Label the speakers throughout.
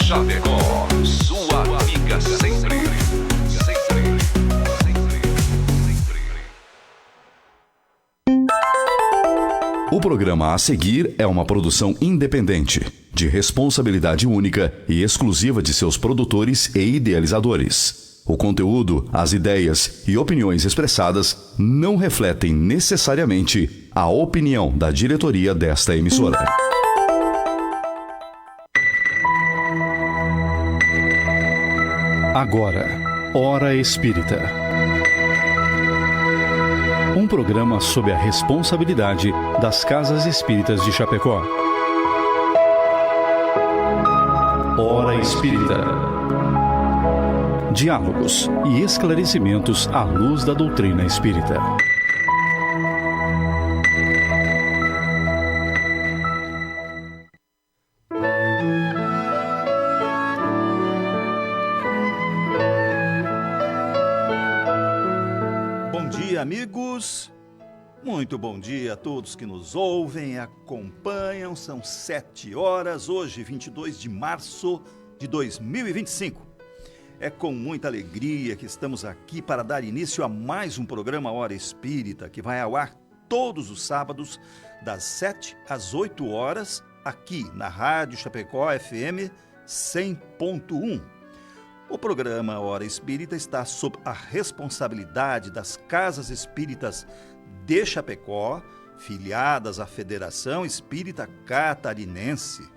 Speaker 1: Chapecó, sua amiga sempre. O programa a seguir é uma produção independente, de responsabilidade única e exclusiva de seus produtores e idealizadores. O conteúdo, as ideias e opiniões expressadas não refletem necessariamente a opinião da diretoria desta emissora. Agora, Hora Espírita. Um programa sob a responsabilidade das Casas Espíritas de Chapecó. Hora Espírita. Diálogos e esclarecimentos à luz da doutrina espírita.
Speaker 2: Amigos, muito bom dia a todos que nos ouvem e acompanham. São 7 horas, hoje 22 de março de 2025. É com muita alegria que estamos aqui para dar início a mais um programa Hora Espírita, que vai ao ar todos os sábados, das 7 às 8 horas, aqui na Rádio Chapecó FM 100.1. O programa Hora Espírita está sob a responsabilidade das Casas Espíritas de Chapecó, filiadas à Federação Espírita Catarinense,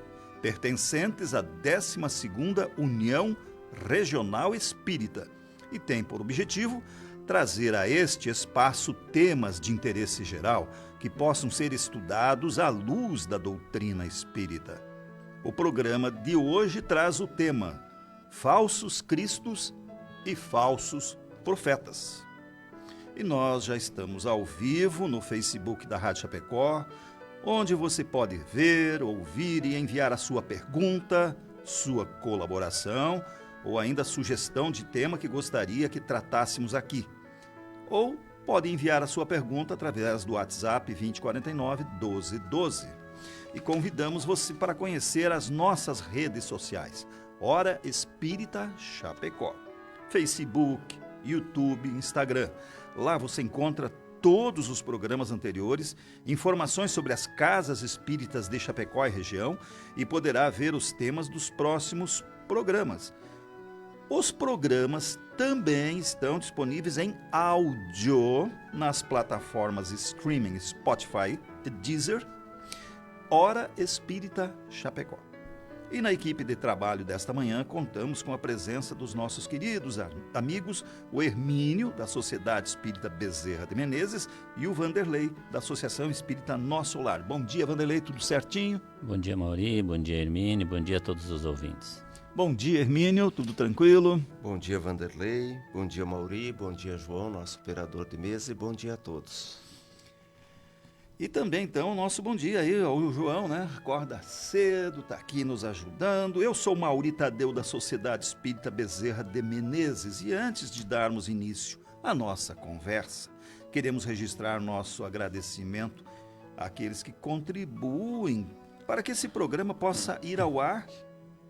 Speaker 2: pertencentes à 12ª União Regional Espírita, e tem por objetivo trazer a este espaço temas de interesse geral que possam ser estudados à luz da doutrina espírita. O programa de hoje traz o tema Falsos Cristos e Falsos Profetas. E nós já estamos ao vivo no Facebook da Rádio Chapecó, onde você pode ver, ouvir e enviar a sua pergunta, sua colaboração ou ainda sugestão de tema que gostaria que tratássemos aqui. Ou pode enviar a sua pergunta através do WhatsApp 2049-1212. E convidamos você para conhecer as nossas redes sociais. Hora Espírita Chapecó, Facebook, YouTube, Instagram. Lá você encontra todos os programas anteriores, informações sobre as Casas Espíritas de Chapecó e região e poderá ver os temas dos próximos programas. Os programas também estão disponíveis em áudio nas plataformas streaming Spotify e Deezer. Hora Espírita Chapecó. E na equipe de trabalho desta manhã, contamos com a presença dos nossos queridos amigos, o Hermínio, da Sociedade Espírita Bezerra de Menezes, e o Vanderlei, da Associação Espírita Nosso Lar. Bom dia, Vanderlei, tudo certinho?
Speaker 3: Bom dia, Mauri, bom dia, Hermínio, bom dia a todos os ouvintes.
Speaker 2: Bom dia, Hermínio, tudo tranquilo?
Speaker 4: Bom dia, Vanderlei, bom dia, Mauri, bom dia, João, nosso operador de mesa, e bom dia a todos.
Speaker 2: E também, então, nosso bom dia aí, o João, né? Acorda cedo, está aqui nos ajudando. Eu sou Mauri Tadeu, da Sociedade Espírita Bezerra de Menezes. E antes de darmos início à nossa conversa, queremos registrar nosso agradecimento àqueles que contribuem para que esse programa possa ir ao ar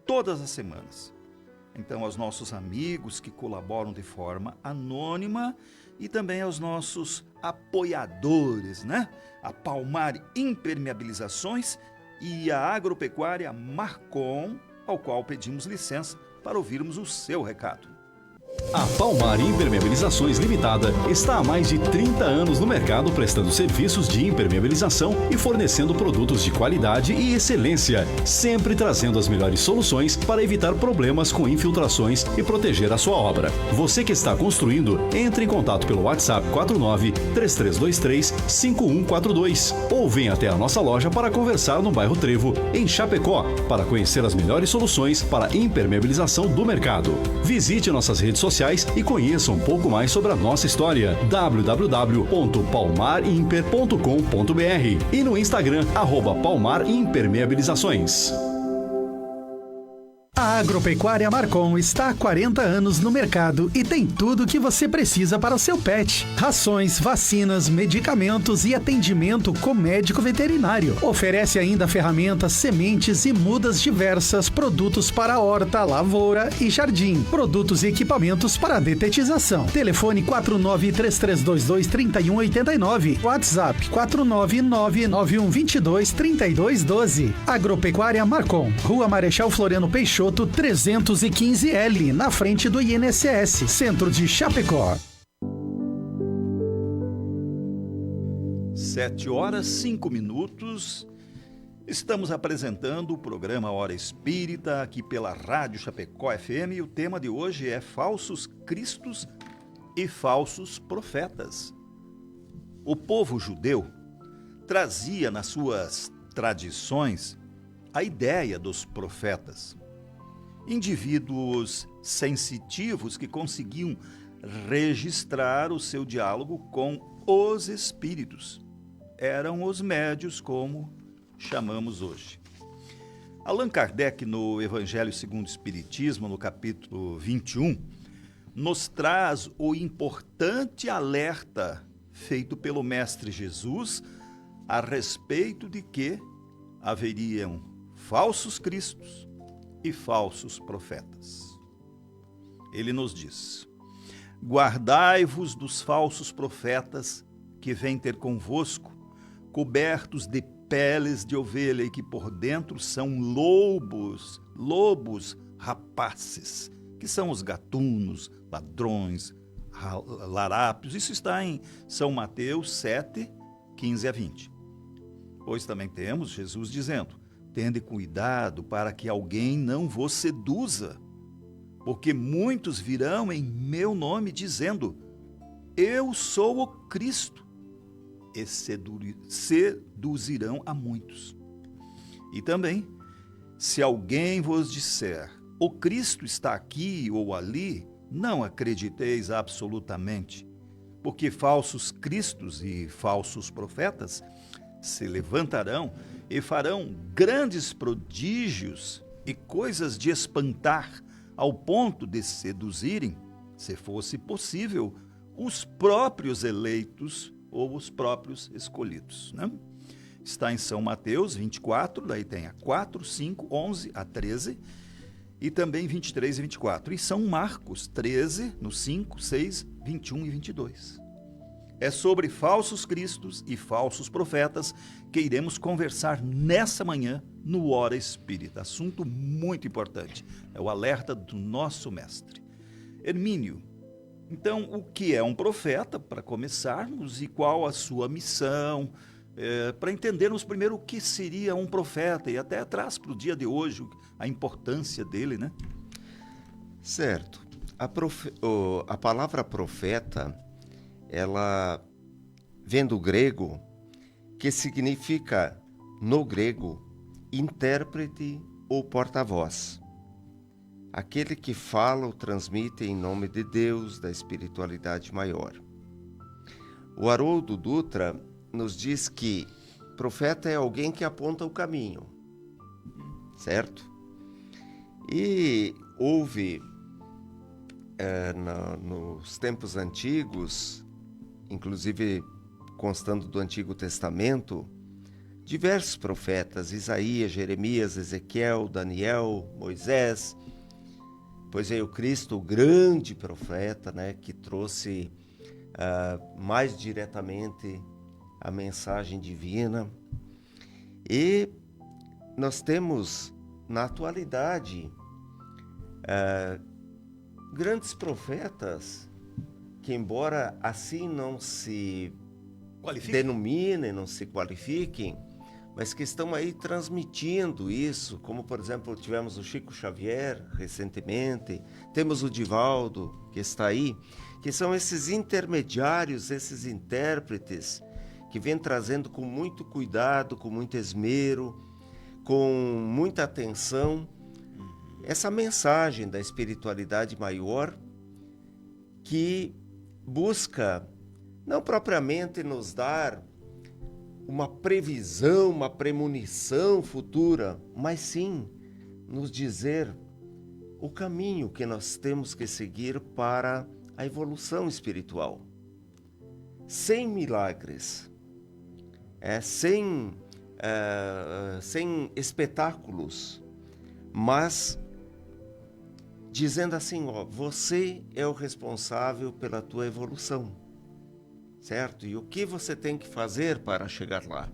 Speaker 2: todas as semanas. Então, aos nossos amigos que colaboram de forma anônima e também aos nossos apoiadores, né? A Palmar Impermeabilizações e a Agropecuária Marcon, ao qual pedimos licença para ouvirmos o seu recado.
Speaker 1: A Palmar Impermeabilizações Limitada está há mais de 30 anos no mercado prestando serviços de impermeabilização e fornecendo produtos de qualidade e excelência, sempre trazendo as melhores soluções para evitar problemas com infiltrações e proteger a sua obra. Você que está construindo, entre em contato pelo WhatsApp 49-3323-5142 ou venha até a nossa loja para conversar no bairro Trevo, em Chapecó, para conhecer as melhores soluções para impermeabilização do mercado. Visite nossas redes sociais e conheça um pouco mais sobre a nossa história. www.palmarimper.com.br e no Instagram @palmarimpermeabilizações.
Speaker 5: A Agropecuária Marcon está há 40 anos no mercado e tem tudo o que você precisa para o seu pet. Rações, vacinas, medicamentos e atendimento com médico veterinário. Oferece ainda ferramentas, sementes e mudas diversas, produtos para horta, lavoura e jardim. Produtos e equipamentos para detetização. Telefone 4933223189. WhatsApp 49991223212. Agropecuária Marcon. Rua Marechal Floriano Peixoto, 315L, na frente do INSS, centro de Chapecó.
Speaker 2: 7h05. Estamos apresentando o programa Hora Espírita aqui pela Rádio Chapecó FM e o tema de hoje é falsos cristos e falsos profetas. O povo judeu trazia nas suas tradições a ideia dos profetas. Indivíduos sensitivos que conseguiam registrar o seu diálogo com os espíritos. Eram os médios, como chamamos hoje. Allan Kardec, no Evangelho segundo o Espiritismo, no capítulo 21, nos traz o importante alerta feito pelo Mestre Jesus a respeito de que haveriam falsos cristos e falsos profetas. Ele nos diz: guardai-vos dos falsos profetas que vêm ter convosco, cobertos de peles de ovelha e que por dentro são lobos rapaces, que são os gatunos, ladrões, larápios. Isso está em São Mateus 7, 15 a 20. Pois também temos Jesus dizendo: tende cuidado para que alguém não vos seduza, porque muitos virão em meu nome dizendo: eu sou o Cristo, e seduzirão a muitos. E também, se alguém vos disser: o Cristo está aqui ou ali, não acrediteis absolutamente, porque falsos cristos e falsos profetas se levantarão e farão grandes prodígios e coisas de espantar, ao ponto de seduzirem, se fosse possível, os próprios eleitos ou os próprios escolhidos, né? Está em São Mateus 24, daí tem a 4, 5, 11 a 13, e também 23 e 24. E São Marcos 13, no 5, 6, 21 e 22. É sobre falsos cristos e falsos profetas que iremos conversar nessa manhã no Hora Espírita. Assunto muito importante. É o alerta do nosso mestre. Hermínio, então, o que é um profeta, para começarmos, e qual a sua missão, para entendermos primeiro o que seria um profeta, e até traz para o dia de hoje a importância dele, né?
Speaker 4: Certo. A palavra profeta, ela vem do grego, que significa, no grego, intérprete ou porta-voz. Aquele que fala ou transmite em nome de Deus, da espiritualidade maior. O Haroldo Dutra nos diz que profeta é alguém que aponta o caminho, certo? E houve, nos tempos antigos, inclusive constando do Antigo Testamento, diversos profetas: Isaías, Jeremias, Ezequiel, Daniel, Moisés. Pois veio Cristo, o grande profeta, né, que trouxe mais diretamente a mensagem divina. E nós temos, na atualidade, grandes profetas que, embora assim não se denominem, não se qualifiquem, mas que estão aí transmitindo isso, como, por exemplo, tivemos o Chico Xavier recentemente, temos o Divaldo, que está aí, que são esses intermediários, esses intérpretes, que vêm trazendo com muito cuidado, com muito esmero, com muita atenção, essa mensagem da espiritualidade maior, que busca não propriamente nos dar uma previsão, uma premonição futura, mas sim nos dizer o caminho que nós temos que seguir para a evolução espiritual. Sem milagres, sem espetáculos, mas dizendo assim, você é o responsável pela tua evolução, certo? E o que você tem que fazer para chegar lá?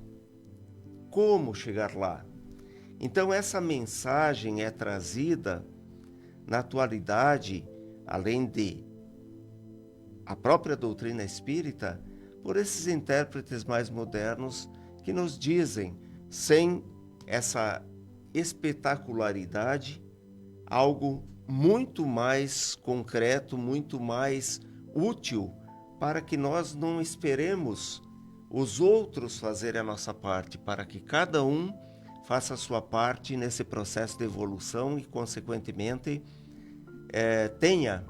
Speaker 4: Como chegar lá? Então essa mensagem é trazida na atualidade, além de a própria doutrina espírita, por esses intérpretes mais modernos que nos dizem, sem essa espetacularidade, algo muito mais concreto, muito mais útil, para que nós não esperemos os outros fazerem a nossa parte, para que cada um faça a sua parte nesse processo de evolução e, consequentemente, tenha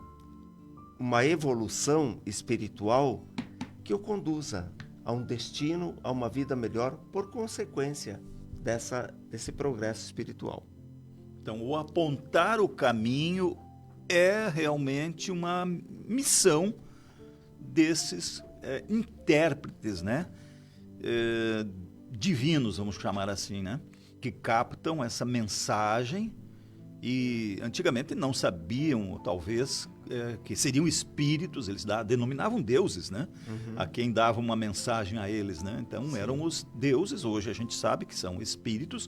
Speaker 4: uma evolução espiritual que o conduza a um destino, a uma vida melhor, por consequência desse progresso espiritual.
Speaker 2: Então, o apontar o caminho é realmente uma missão desses intérpretes, né? Divinos, vamos chamar assim, né? Que captam essa mensagem e antigamente não sabiam, talvez, que seriam espíritos, eles denominavam deuses, né? A quem dava uma mensagem a eles, né? Então, sim, eram os deuses. Hoje a gente sabe que são espíritos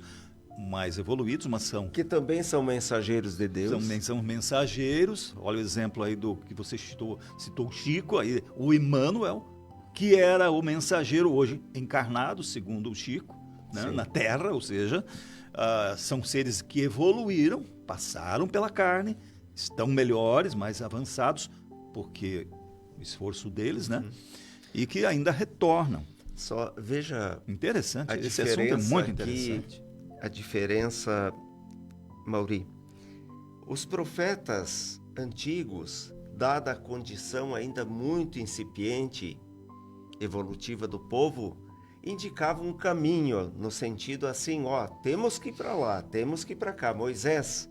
Speaker 2: mais evoluídos, mas são...
Speaker 4: Que também são mensageiros de Deus.
Speaker 2: São mensageiros. Olha o exemplo aí do que você citou o Chico, aí, o Emmanuel, que era o mensageiro hoje encarnado, segundo o Chico, né, na Terra, ou seja, são seres que evoluíram, passaram pela carne, estão melhores, mais avançados, porque o esforço deles, né? E que ainda retornam.
Speaker 4: Só veja...
Speaker 2: Interessante, esse assunto é muito interessante.
Speaker 4: A diferença, Mauri, os profetas antigos, dada a condição ainda muito incipiente, evolutiva do povo, indicavam um caminho, no sentido assim, temos que ir para lá, temos que ir para cá. Moisés,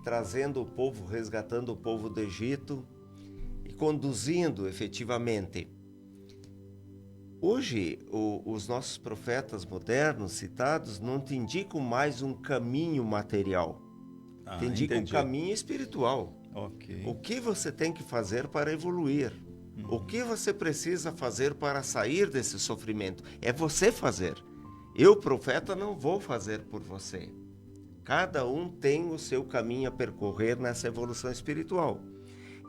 Speaker 4: trazendo o povo, resgatando o povo do Egito e conduzindo efetivamente. Hoje, os nossos profetas modernos citados não te indicam mais um caminho material, te indicam um caminho espiritual.
Speaker 2: Okay.
Speaker 4: O que você tem que fazer para evoluir? O que você precisa fazer para sair desse sofrimento? É você fazer. Eu, profeta, não vou fazer por você. Cada um tem o seu caminho a percorrer nessa evolução espiritual.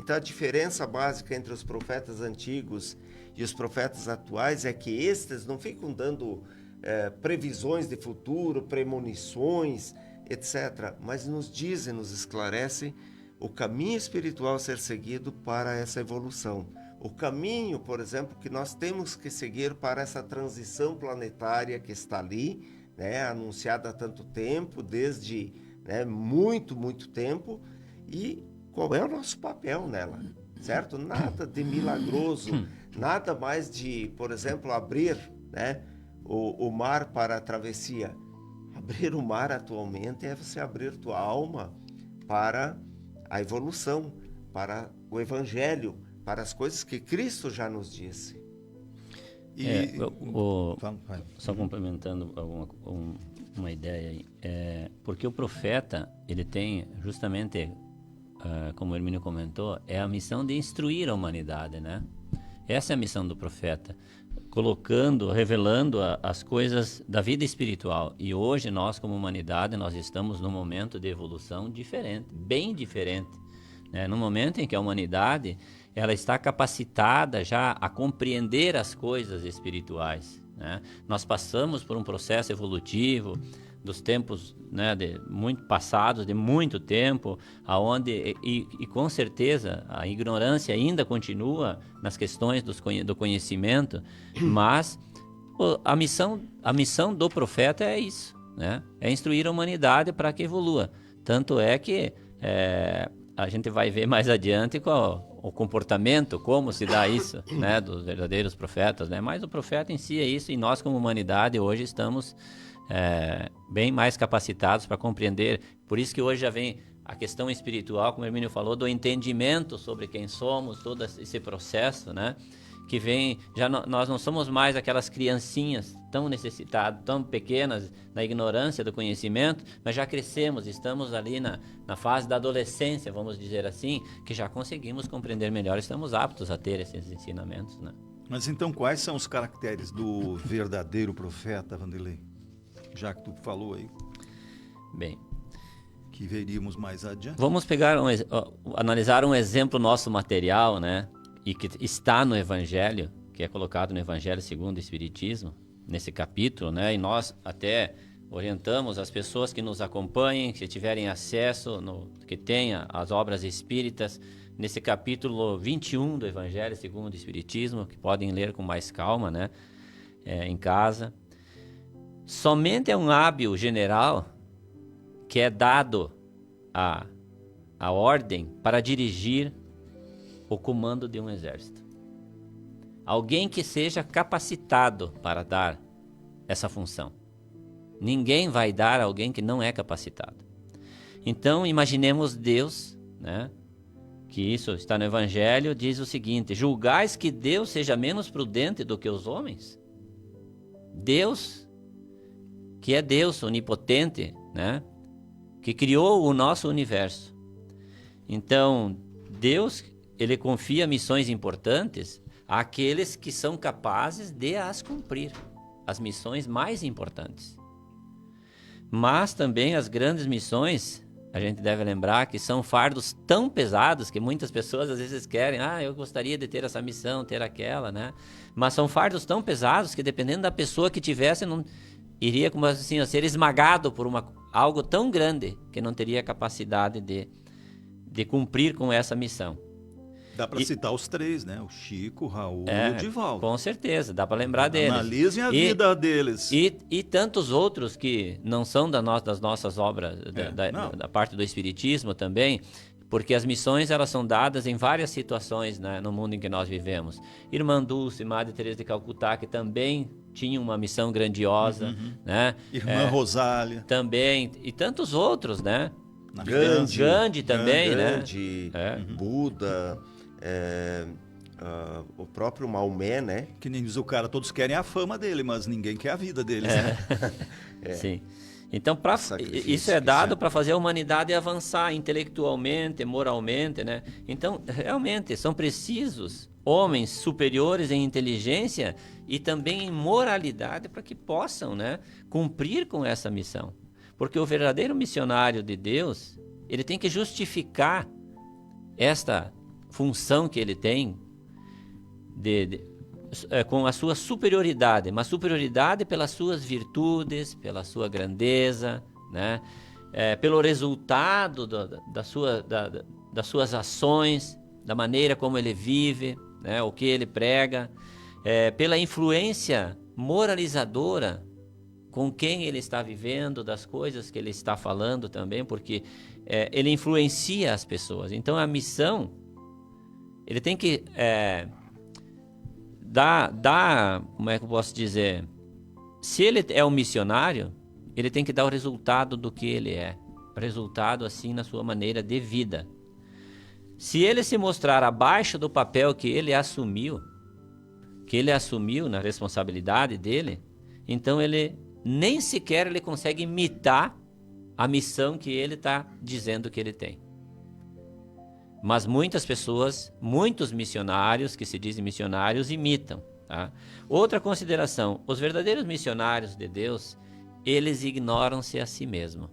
Speaker 4: Então, a diferença básica entre os profetas antigos e os profetas atuais é que estes não ficam dando previsões de futuro, premonições, etc. Mas nos dizem, nos esclarecem o caminho espiritual a ser seguido para essa evolução. O caminho, por exemplo, que nós temos que seguir para essa transição planetária que está ali, né, anunciada há tanto tempo, desde muito, muito tempo, e qual é o nosso papel nela, certo? Nada de milagroso, nada mais de, por exemplo, abrir o mar para a travessia. Abrir o mar atualmente é você abrir tua alma para a evolução, para o Evangelho, para as coisas que Cristo já nos disse.
Speaker 3: Só complementando uma ideia aí, porque o profeta, ele tem justamente, como o Hermínio comentou, é a missão de instruir a humanidade, né? Essa é a missão do profeta, revelando as coisas da vida espiritual. E hoje nós, como humanidade, nós estamos num momento de evolução diferente, bem diferente, né? Num momento em que a humanidade ela está capacitada já a compreender as coisas espirituais, né? Nós passamos por um processo evolutivo dos tempos, né, muito passados, de muito tempo, aonde e com certeza a ignorância ainda continua nas questões do conhecimento, mas a missão do profeta é isso, né? É instruir a humanidade para que evolua. Tanto é que a gente vai ver mais adiante qual o comportamento, como se dá isso, né, dos verdadeiros profetas, né? Mas o profeta em si é isso, e nós como humanidade hoje estamos bem mais capacitados para compreender. Por isso que hoje já vem a questão espiritual, como o Hermínio falou, do entendimento sobre quem somos, todo esse processo, né? Que vem, nós não somos mais aquelas criancinhas tão necessitadas, tão pequenas, na ignorância do conhecimento, mas já crescemos, estamos ali na fase da adolescência, vamos dizer assim, que já conseguimos compreender melhor, estamos aptos a ter esses ensinamentos, né?
Speaker 2: Mas então quais são os caracteres do verdadeiro profeta, Vanderlei? Já que tu falou aí.
Speaker 3: Bem,
Speaker 2: que veríamos mais adiante.
Speaker 3: Vamos pegar analisar um exemplo nosso material, né? E que está no Evangelho, que é colocado no Evangelho segundo o Espiritismo, nesse capítulo, né? E nós até orientamos as pessoas que nos acompanhem, que tiverem acesso, que tenham as obras espíritas, nesse capítulo 21 do Evangelho segundo o Espiritismo, que podem ler com mais calma, né? Em casa. Somente é um hábil general que é dado a ordem para dirigir o comando de um exército. Alguém que seja capacitado para dar essa função. Ninguém vai dar a alguém que não é capacitado. Então, imaginemos Deus, né? Que isso está no Evangelho, diz o seguinte: julgais que Deus seja menos prudente do que os homens? Deus, que é Deus onipotente, né? Que criou o nosso universo. Então, Deus, ele confia missões importantes àqueles que são capazes de as cumprir, as missões mais importantes. Mas também as grandes missões, a gente deve lembrar que são fardos tão pesados que muitas pessoas às vezes querem, eu gostaria de ter essa missão, ter aquela, né? Mas são fardos tão pesados que dependendo da pessoa que tivesse, não iria, como assim, a ser esmagado por algo tão grande que não teria capacidade de cumprir com essa missão.
Speaker 2: Dá para citar os três, né? O Chico, o Raul e o Divaldo.
Speaker 3: Com certeza, dá para lembrar deles.
Speaker 2: Analisem a vida deles.
Speaker 3: E tantos outros que não são das nossas obras, da parte do Espiritismo também, porque as missões elas são dadas em várias situações, né, no mundo em que nós vivemos. Irmã Dulce, Madre Teresa de Calcutá, que também tinha uma missão grandiosa, né?
Speaker 2: Irmã Rosália.
Speaker 3: Também, e tantos outros, né?
Speaker 4: Gandhi
Speaker 3: também,
Speaker 4: Gandhi, Buda, o próprio Maomé, né?
Speaker 2: Que nem diz o cara, todos querem a fama dele, mas ninguém quer a vida deles. Né?
Speaker 3: Sim. Então, isso é dado para fazer a humanidade avançar intelectualmente, moralmente, né? Então, realmente, são precisos homens superiores em inteligência e também em moralidade para que possam, né, cumprir com essa missão. Porque o verdadeiro missionário de Deus, ele tem que justificar esta função que ele tem com a sua superioridade, mas superioridade pelas suas virtudes, pela sua grandeza, né? Pelo resultado das suas ações, da maneira como ele vive, né? O que ele prega, pela influência moralizadora com quem ele está vivendo, das coisas que ele está falando também, porque ele influencia as pessoas. Então a missão, ele tem que como é que eu posso dizer? Se ele é um missionário, ele tem que dar o resultado do que ele é. Resultado, assim, na sua maneira de vida. Se ele se mostrar abaixo do papel que ele assumiu na responsabilidade dele, então ele nem sequer ele consegue imitar a missão que ele está dizendo que ele tem. Mas muitas pessoas, muitos missionários que se dizem missionários, imitam. Tá? Outra consideração, os verdadeiros missionários de Deus, eles ignoram-se a si mesmos.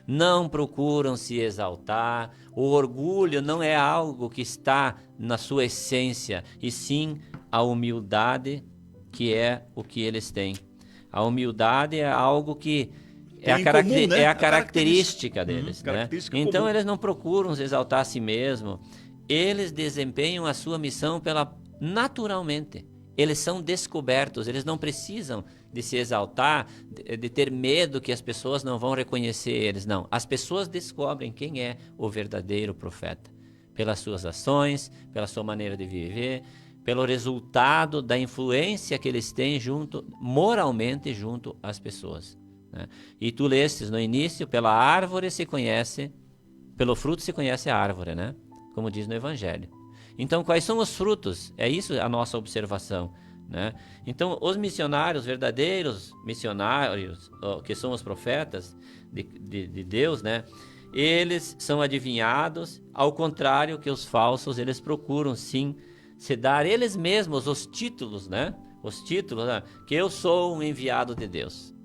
Speaker 3: Não procuram se exaltar, o orgulho não é algo que está na sua essência, e sim a humildade que é o que eles têm. A humildade é algo que é a característica deles. Né? Então eles não procuram se exaltar a si mesmo, eles desempenham a sua missão naturalmente. Eles são descobertos, eles não precisam de se exaltar, de ter medo que as pessoas não vão reconhecer eles. Não, as pessoas descobrem quem é o verdadeiro profeta. Pelas suas ações, pela sua maneira de viver, pelo resultado da influência que eles têm moralmente junto às pessoas. Né? E tu lestes no início, pela árvore se conhece pelo fruto se conhece a árvore, né? Como diz no Evangelho. Então, quais são os frutos? É isso a nossa observação, né? Então, os missionários, verdadeiros missionários, que são os profetas de Deus, né? Eles são adivinhados, ao contrário que os falsos, eles procuram sim se dar eles mesmos os títulos, né? Os títulos, né? Que eu sou um enviado de Deus.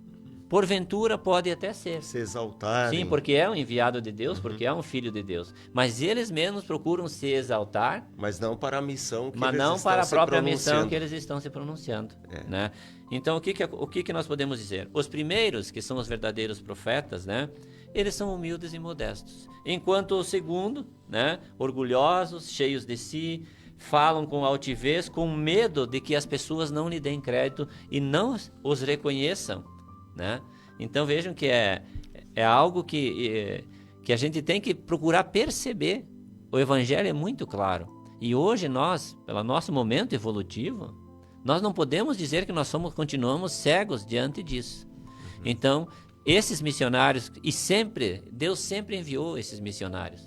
Speaker 3: Porventura pode até ser.
Speaker 4: Se exaltarem.
Speaker 3: Sim, porque é um enviado de Deus, porque é um filho de Deus. Mas eles mesmos procuram se exaltar.
Speaker 4: Mas não para a missão que
Speaker 3: mas
Speaker 4: eles
Speaker 3: não
Speaker 4: estão
Speaker 3: para a
Speaker 4: se
Speaker 3: própria
Speaker 4: pronunciando.
Speaker 3: missão que eles estão se pronunciando. Né? Então, o que nós podemos dizer? Os primeiros, que são os verdadeiros profetas, né? Eles são humildes e modestos. Enquanto o segundo, né? Orgulhosos, cheios de si, falam com altivez, com medo de que as pessoas não lhe deem crédito e não os reconheçam. Né? Então vejam que é algo que a gente tem que procurar perceber. O Evangelho é muito claro. E hoje nós, pelo nosso momento evolutivo, nós não podemos dizer que nós continuamos cegos diante disso. Então, esses missionários, Deus sempre enviou esses missionários.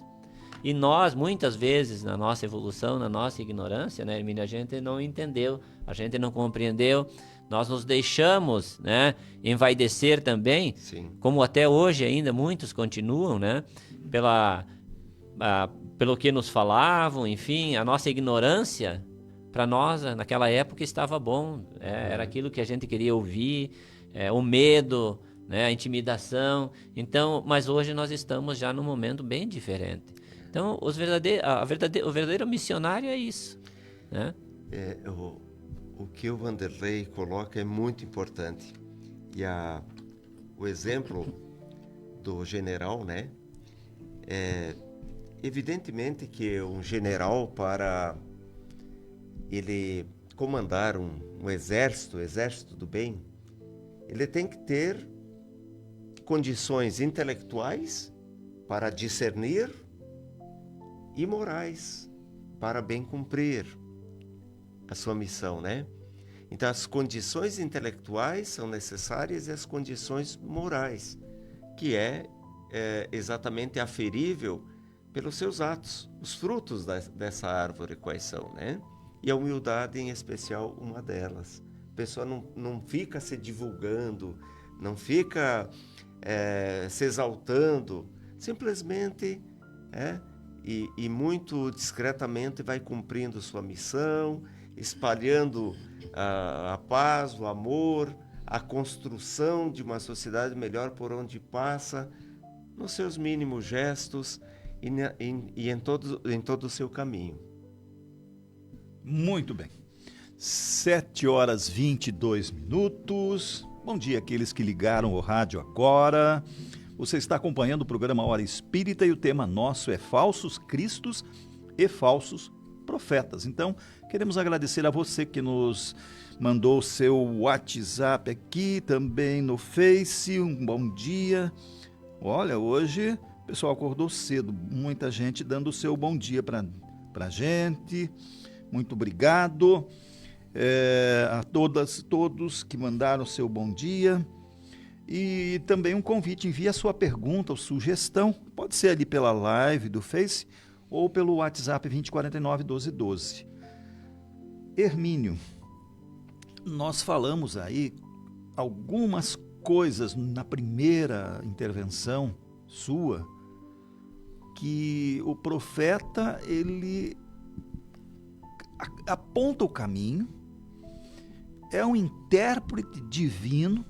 Speaker 3: E nós, muitas vezes, na nossa evolução, na nossa ignorância, né, Hermínio, a gente não entendeu, a gente não compreendeu. Nós nos deixamos, né, envaidecer também,
Speaker 4: Sim.
Speaker 3: como até hoje ainda muitos continuam, né, pelo que nos falavam, enfim, a nossa ignorância, para nós, naquela época, estava bom, era aquilo que a gente queria ouvir, o medo, né, a intimidação. Então, mas hoje nós estamos já num momento bem diferente. Então, o verdadeiro missionário é isso, né?
Speaker 4: O que o Vanderlei coloca é muito importante. E o exemplo do general, né? Evidentemente que um general, para ele comandar um exército do bem, ele tem que ter condições intelectuais para discernir e morais para bem cumprir a sua missão, né? Então, as condições intelectuais são necessárias e as condições morais, que é exatamente aferível pelos seus atos, os frutos dessa árvore quais são, né? E a humildade, em especial, uma delas. A pessoa não fica se divulgando, não fica se exaltando, simplesmente e muito discretamente vai cumprindo sua missão, espalhando a paz, o amor, a construção de uma sociedade melhor por onde passa, nos seus mínimos gestos e em todo o seu caminho.
Speaker 2: Muito bem. 7h22. Bom dia àqueles que ligaram o rádio agora. Você está acompanhando o programa Hora Espírita e o tema nosso é Falsos Cristos e Falsos Profetas. Então, queremos agradecer a você que nos mandou o seu WhatsApp aqui, também no Face. Um bom dia. Olha, hoje o pessoal acordou cedo, muita gente dando o seu bom dia para a gente. Muito obrigado a todos que mandaram o seu bom dia. E também um convite, envie a sua pergunta ou sugestão, pode ser ali pela live do Face ou pelo WhatsApp 2049-1212. Hermínio, nós falamos aí algumas coisas na primeira intervenção sua, que o profeta, ele aponta o caminho, é um intérprete divino,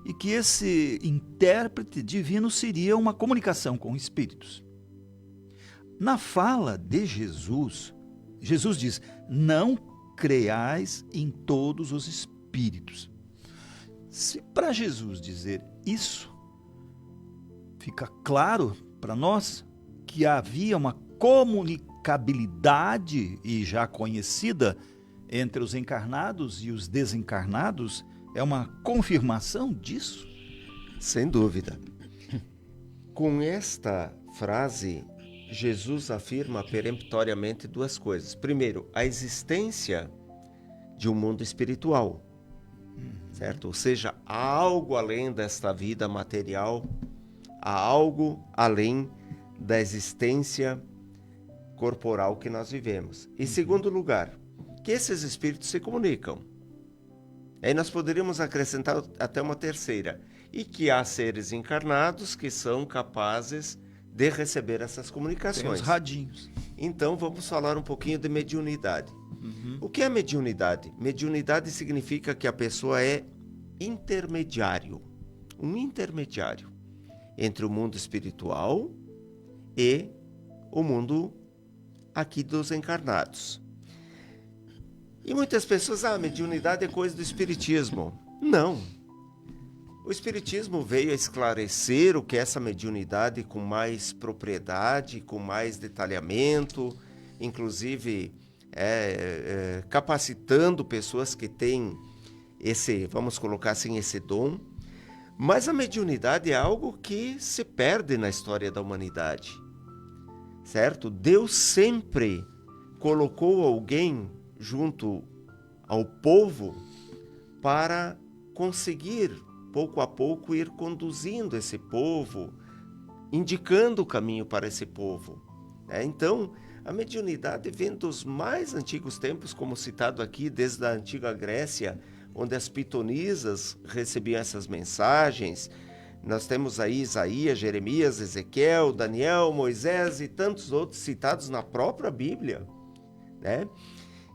Speaker 2: e que esse intérprete divino seria uma comunicação com espíritos. Na fala de Jesus, Jesus diz: não creais em todos os espíritos. Se para Jesus dizer isso, fica claro para nós que havia uma comunicabilidade e já conhecida entre os encarnados e os desencarnados. É uma confirmação disso?
Speaker 4: Sem dúvida. Com esta frase, Jesus afirma peremptoriamente duas coisas. Primeiro, a existência de um mundo espiritual, certo? Ou seja, há algo além desta vida material, há algo além da existência corporal que nós vivemos. Em segundo lugar, que esses espíritos se comunicam. Aí nós poderíamos acrescentar até uma terceira, e que há seres encarnados que são capazes de receber essas comunicações.
Speaker 2: Tem os radinhos.
Speaker 4: Então vamos falar um pouquinho de mediunidade. O que é mediunidade? Mediunidade significa que a pessoa é intermediário, um intermediário entre o mundo espiritual e o mundo aqui dos encarnados. E muitas pessoas, mediunidade é coisa do espiritismo. Não. O espiritismo veio a esclarecer o que é essa mediunidade com mais propriedade, com mais detalhamento, inclusive capacitando pessoas que têm esse, vamos colocar assim, esse dom. Mas a mediunidade é algo que se perde na história da humanidade, certo? Deus sempre colocou alguém junto ao povo para conseguir, pouco a pouco, ir conduzindo esse povo, indicando o caminho para esse povo. Então, a mediunidade vem dos mais antigos tempos, como citado aqui, desde a antiga Grécia, onde as pitonisas recebiam essas mensagens. Nós temos aí Isaías, Jeremias, Ezequiel, Daniel, Moisés e tantos outros citados na própria Bíblia, né?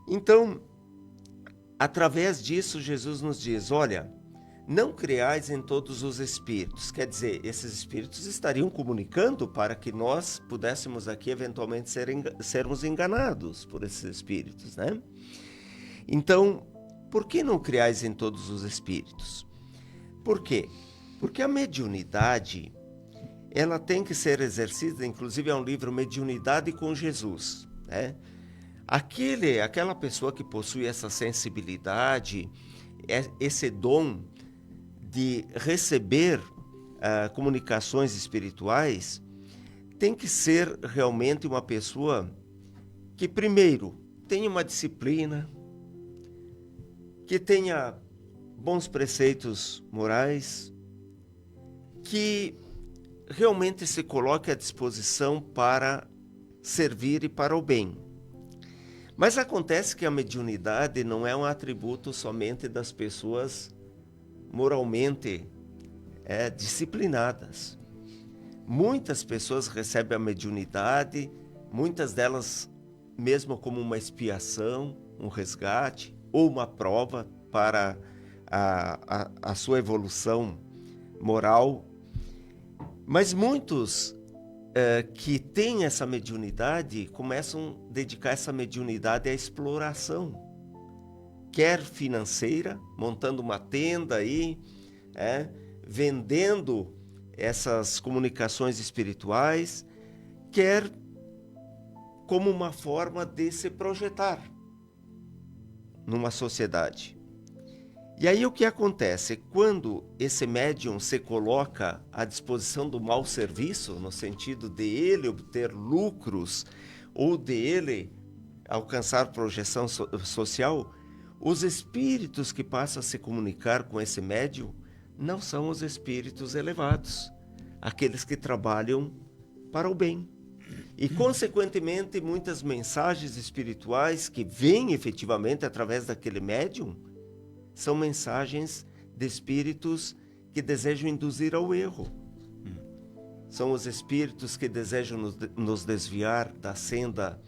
Speaker 4: Então, através disso, Jesus nos diz, olha, não creais em todos os espíritos. Quer dizer, esses espíritos estariam comunicando para que nós pudéssemos aqui eventualmente sermos enganados por esses espíritos, né? Então, por que não creais em todos os espíritos? Por quê? Porque a mediunidade, ela tem que ser exercida, inclusive é um livro Mediunidade com Jesus, né? Aquela pessoa que possui essa sensibilidade, esse dom de receber comunicações espirituais, tem que ser realmente uma pessoa que, primeiro, tenha uma disciplina, que tenha bons preceitos morais, que realmente se coloque à disposição para servir e para o bem. Mas acontece que a mediunidade não é um atributo somente das pessoas moralmente disciplinadas. Muitas pessoas recebem a mediunidade, muitas delas mesmo como uma expiação, um resgate ou uma prova para a sua evolução moral. Mas muitos que têm essa mediunidade começam a dedicar essa mediunidade à exploração, quer financeira, montando uma tenda aí, vendendo essas comunicações espirituais, quer como uma forma de se projetar numa sociedade. E aí o que acontece? Quando esse médium se coloca à disposição do mau serviço, no sentido de ele obter lucros ou de ele alcançar projeção social, os espíritos que passam a se comunicar com esse médium não são os espíritos elevados, aqueles que trabalham para o bem. E, consequentemente, muitas mensagens espirituais que vêm efetivamente através daquele médium são mensagens de espíritos que desejam induzir ao erro. São os espíritos que desejam nos desviar da senda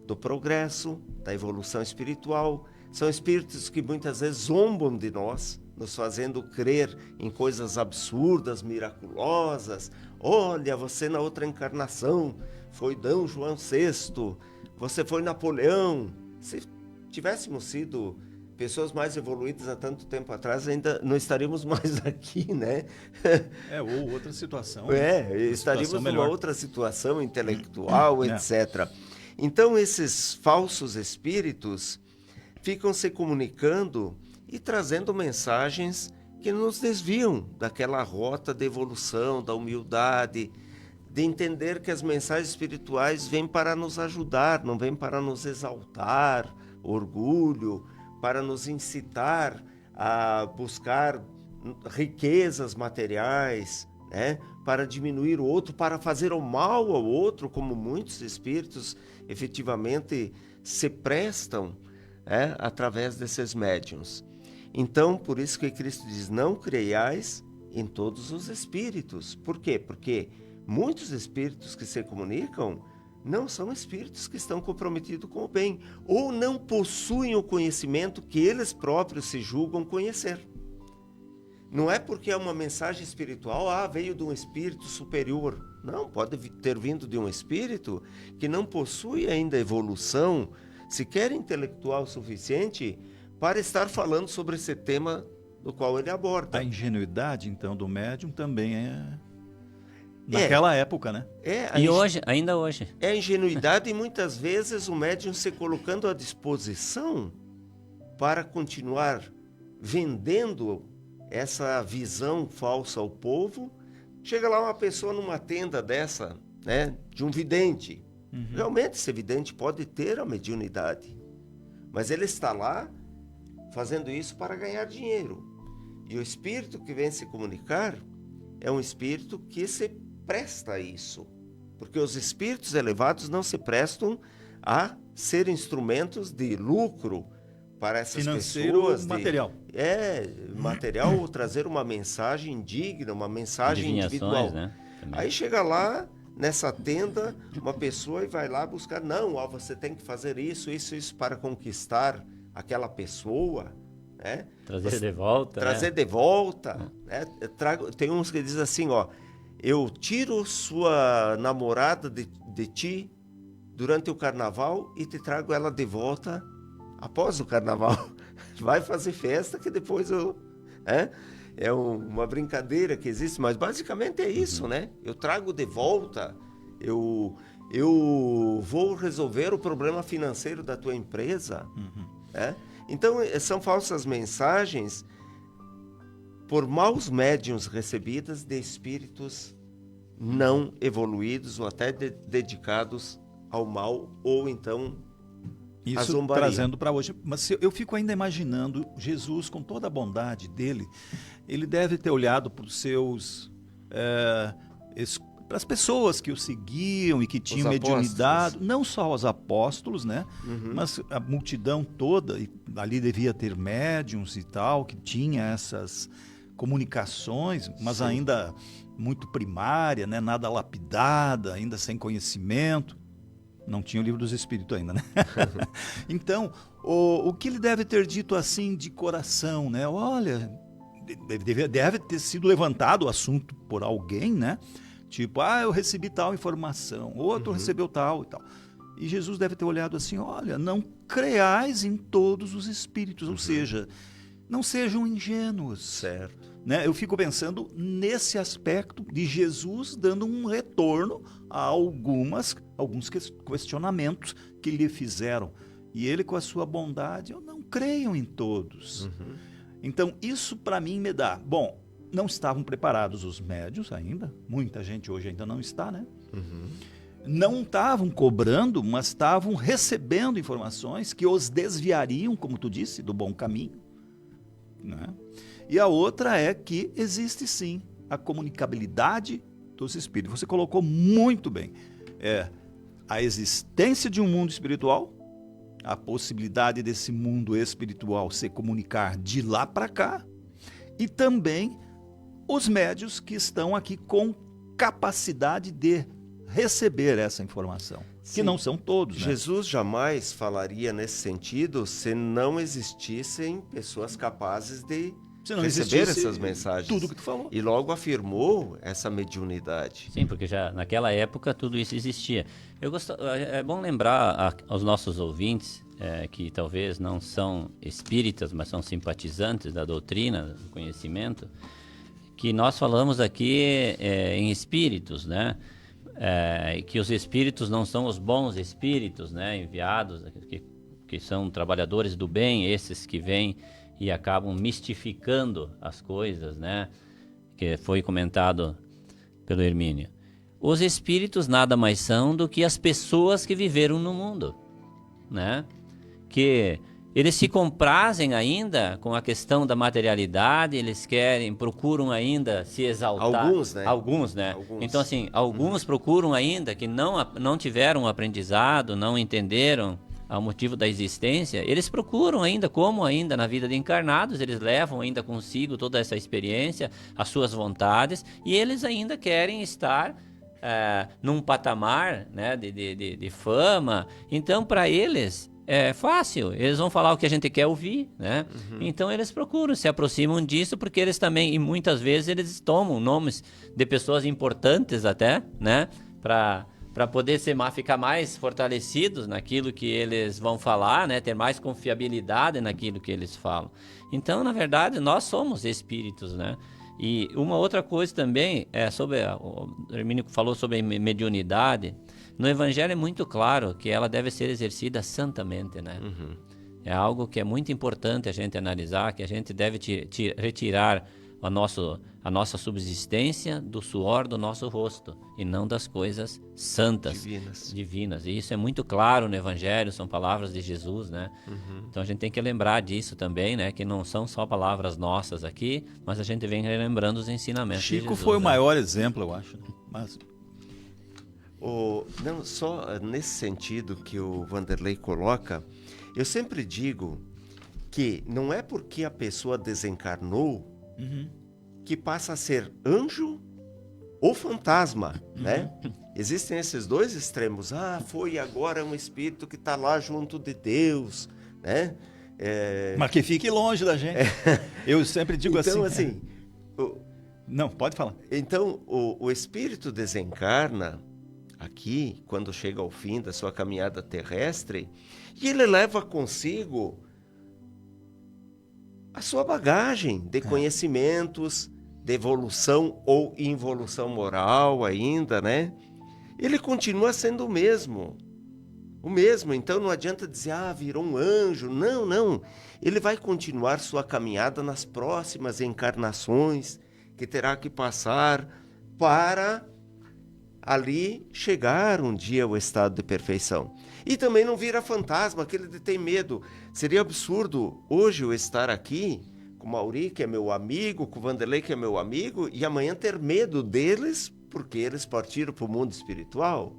Speaker 4: do progresso, da evolução espiritual. São espíritos que muitas vezes zombam de nós, nos fazendo crer em coisas absurdas, miraculosas. Olha, você na outra encarnação foi D. João VI, você foi Napoleão. Se tivéssemos sido pessoas mais evoluídas há tanto tempo atrás, ainda não estaríamos mais aqui, né?
Speaker 2: Ou outra situação.
Speaker 4: Estaríamos numa outra situação intelectual, etc. Então, esses falsos espíritos ficam se comunicando e trazendo mensagens que nos desviam daquela rota de evolução, da humildade, de entender que as mensagens espirituais vêm para nos ajudar, não vêm para nos exaltar, orgulho, para nos incitar a buscar riquezas materiais, né? Para diminuir o outro, para fazer o mal ao outro, como muitos espíritos efetivamente se prestam, através desses médiuns. Então, por isso que Cristo diz, não creiais em todos os espíritos. Por quê? Porque muitos espíritos que se comunicam não são espíritos que estão comprometidos com o bem, ou não possuem o conhecimento que eles próprios se julgam conhecer. Não é porque é uma mensagem espiritual, veio de um espírito superior. Não, pode ter vindo de um espírito que não possui ainda evolução, sequer intelectual suficiente, para estar falando sobre esse tema do qual ele aborda.
Speaker 2: A ingenuidade, então, do médium também naquela época, né?
Speaker 3: E hoje, ainda hoje.
Speaker 4: É a ingenuidade e muitas vezes o médium se colocando à disposição para continuar vendendo essa visão falsa ao povo. Chega lá uma pessoa numa tenda dessa, né, de um vidente. Realmente esse vidente pode ter a mediunidade, mas ele está lá fazendo isso para ganhar dinheiro. E o espírito que vem se comunicar é um espírito que se presta a isso, porque os espíritos elevados não se prestam a ser instrumentos de lucro para essas
Speaker 2: financeiro
Speaker 4: pessoas.
Speaker 2: Material.
Speaker 4: Material, ou trazer uma mensagem digna, uma mensagem individual.
Speaker 3: Né?
Speaker 4: Aí chega lá, nessa tenda, uma pessoa e vai lá buscar, você tem que fazer isso para conquistar aquela pessoa, né?
Speaker 3: Trazer de volta.
Speaker 4: Trazer de volta. Né? Tem uns que dizem assim, eu tiro sua namorada de ti durante o carnaval e te trago ela de volta após o carnaval. Vai fazer festa que depois é uma brincadeira que existe, mas basicamente é isso, né? Eu trago de volta, eu vou resolver o problema financeiro da tua empresa. Né? Então, são falsas mensagens por maus médiuns recebidas de espíritos não evoluídos ou até dedicados ao mal, ou então a
Speaker 2: Isso
Speaker 4: zombaria.
Speaker 2: Trazendo para hoje. Mas eu fico ainda imaginando Jesus, com toda a bondade dele, ele deve ter olhado para os seus... para as pessoas que o seguiam e que tinham mediunidade, não só os apóstolos, né? Mas a multidão toda, e ali devia ter médiuns e tal, que tinha essas comunicações, mas ainda muito primária, né? Nada lapidada, ainda sem conhecimento. Não tinha o livro dos Espíritos ainda, né? Então, o que ele deve ter dito assim de coração, né? Olha, deve ter sido levantado o assunto por alguém, né? Tipo, eu recebi tal informação, outro recebeu tal e tal. E Jesus deve ter olhado assim, olha, não creais em todos os espíritos, ou seja, não sejam ingênuos.
Speaker 4: Certo.
Speaker 2: Né? Eu fico pensando nesse aspecto de Jesus dando um retorno a alguns questionamentos que lhe fizeram. E ele, com a sua bondade, não creiam em todos. Então, isso para mim me dá... Bom, não estavam preparados os médios ainda, muita gente hoje ainda não está, né? Não estavam cobrando, mas estavam recebendo informações que os desviariam, como tu disse, do bom caminho, né? E a outra é que existe sim a comunicabilidade dos espíritos. Você colocou muito bem. A existência de um mundo espiritual, a possibilidade desse mundo espiritual se comunicar de lá para cá, e também os médios que estão aqui com capacidade de receber essa informação, que não são todos, né?
Speaker 4: Jesus jamais falaria nesse sentido se não existissem pessoas capazes de receber essas mensagens.
Speaker 2: Tudo que tu falou.
Speaker 4: E logo afirmou essa mediunidade.
Speaker 3: Sim, porque já naquela época tudo isso existia. É bom lembrar aos nossos ouvintes, que talvez não são espíritas, mas são simpatizantes da doutrina, do conhecimento, que nós falamos aqui em espíritos, né? Que os espíritos não são os bons espíritos, né? Enviados, que são trabalhadores do bem, esses que vêm e acabam mistificando as coisas, né? Que foi comentado pelo Hermínio. Os espíritos nada mais são do que as pessoas que viveram no mundo, né? Que Eles se comprazem ainda com a questão da materialidade, eles procuram ainda se exaltar. Alguns, né? Então, assim, alguns procuram ainda que não tiveram um aprendizado, não entenderam o motivo da existência, eles procuram ainda, como ainda na vida de encarnados, eles levam ainda consigo toda essa experiência, as suas vontades, e eles ainda querem estar num patamar, né, de fama. Então, para eles é fácil, eles vão falar o que a gente quer ouvir, né? Então eles procuram, se aproximam disso, porque eles também, e muitas vezes eles tomam nomes de pessoas importantes até, né? Para poder ficar mais fortalecidos naquilo que eles vão falar, né? Ter mais confiabilidade naquilo que eles falam. Então, na verdade, nós somos espíritos, né? E uma outra coisa também, o Hermínio falou sobre a mediunidade. No Evangelho é muito claro que ela deve ser exercida santamente, né? É algo que é muito importante a gente analisar, que a gente deve retirar a nossa subsistência do suor do nosso rosto, e não das coisas santas, divinas. E isso é muito claro no Evangelho, são palavras de Jesus, né? Então a gente tem que lembrar disso também, né? Que não são só palavras nossas aqui, mas a gente vem relembrando os ensinamentos de Jesus.
Speaker 2: Chico foi o maior exemplo, eu acho. Mas...
Speaker 4: Não, só nesse sentido que o Vanderlei coloca, eu sempre digo que não é porque a pessoa desencarnou que passa a ser anjo ou fantasma, né? Existem esses dois extremos. Foi agora um espírito que está lá junto de Deus, né?
Speaker 2: Mas que fique longe da gente. Eu sempre digo
Speaker 4: então,
Speaker 2: assim... Não, pode falar.
Speaker 4: Então, o espírito desencarna aqui, quando chega ao fim da sua caminhada terrestre, e ele leva consigo a sua bagagem de conhecimentos, de evolução ou involução moral ainda, né? Ele continua sendo o mesmo. Então não adianta dizer, virou um anjo. Não. Ele vai continuar sua caminhada nas próximas encarnações, que terá que passar para ali chegar um dia ao estado de perfeição. E também não vira fantasma, aquele de ter medo. Seria absurdo hoje eu estar aqui com o Mauri, que é meu amigo, com o Vanderlei, que é meu amigo, e amanhã ter medo deles porque eles partiram para o mundo espiritual.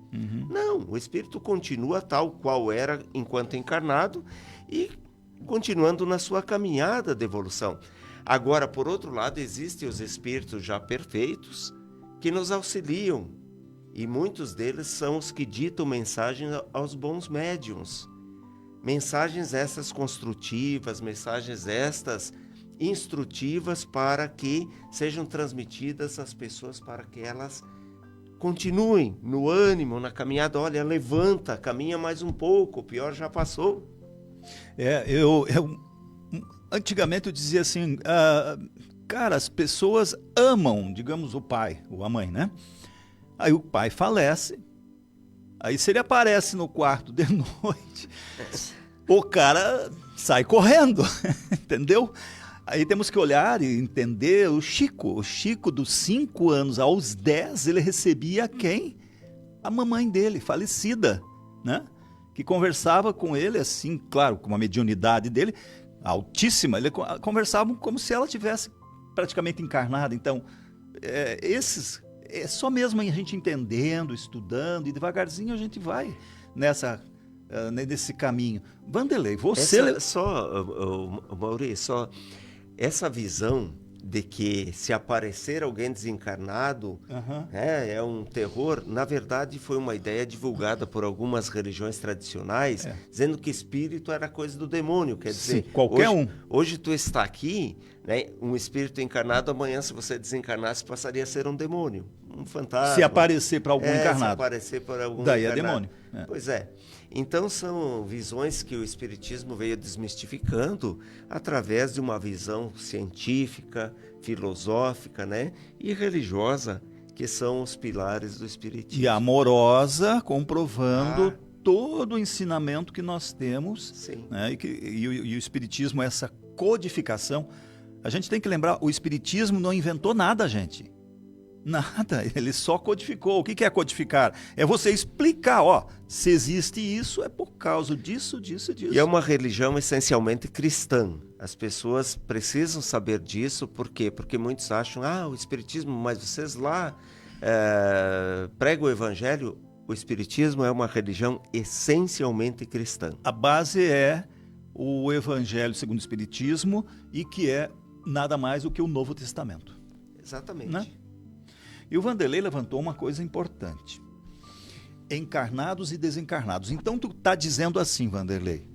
Speaker 4: Não, o espírito continua tal qual era enquanto encarnado e continuando na sua caminhada de evolução. Agora, por outro lado, existem os espíritos já perfeitos que nos auxiliam. E muitos deles são os que ditam mensagens aos bons médiuns. Mensagens estas construtivas, mensagens estas instrutivas para que sejam transmitidas às pessoas, para que elas continuem no ânimo, na caminhada. Olha, levanta, caminha mais um pouco, o pior já passou.
Speaker 2: Eu antigamente eu dizia assim, cara, as pessoas amam, digamos, o pai ou a mãe, né? Aí o pai falece, aí se ele aparece no quarto de noite, o cara sai correndo, entendeu? Aí temos que olhar e entender o Chico dos 5 anos aos 10, ele recebia quem? A mamãe dele, falecida, né? Que conversava com ele assim, claro, com uma mediunidade dele altíssima, ele conversava como se ela tivesse praticamente encarnada. Então, é só mesmo a gente entendendo, estudando, e devagarzinho a gente vai nesse caminho. Vanderlei, você...
Speaker 4: Maurício, essa visão de que se aparecer alguém desencarnado é um terror, na verdade foi uma ideia divulgada por algumas religiões tradicionais, dizendo que espírito era coisa do demônio. Quer dizer,
Speaker 2: qualquer
Speaker 4: hoje tu está aqui, né, um espírito encarnado, amanhã se você desencarnasse passaria a ser um demônio, um fantasma.
Speaker 2: Se aparecer para algum encarnado.
Speaker 4: Se aparecer para algum
Speaker 2: daí
Speaker 4: encarnado.
Speaker 2: É demônio.
Speaker 4: Pois é. Então são visões que o Espiritismo veio desmistificando através de uma visão científica, filosófica, né, e religiosa, que são os pilares do Espiritismo.
Speaker 2: E amorosa, comprovando todo o ensinamento que nós temos.
Speaker 4: Sim.
Speaker 2: Né, e o Espiritismo, essa codificação. A gente tem que lembrar, o Espiritismo não inventou nada, gente. Nada, ele só codificou. O que é codificar? É você explicar, ó, se existe isso é por causa disso.
Speaker 4: E é uma religião essencialmente cristã. As pessoas precisam saber disso, por quê? Porque muitos acham, o Espiritismo, mas vocês lá pregam o Evangelho. O Espiritismo é uma religião essencialmente cristã.
Speaker 2: A base é o Evangelho segundo o Espiritismo e que é nada mais do que o Novo Testamento.
Speaker 4: Exatamente.
Speaker 2: Né? E o Vanderlei levantou uma coisa importante. Encarnados e desencarnados. Então tu está dizendo assim, Vanderlei,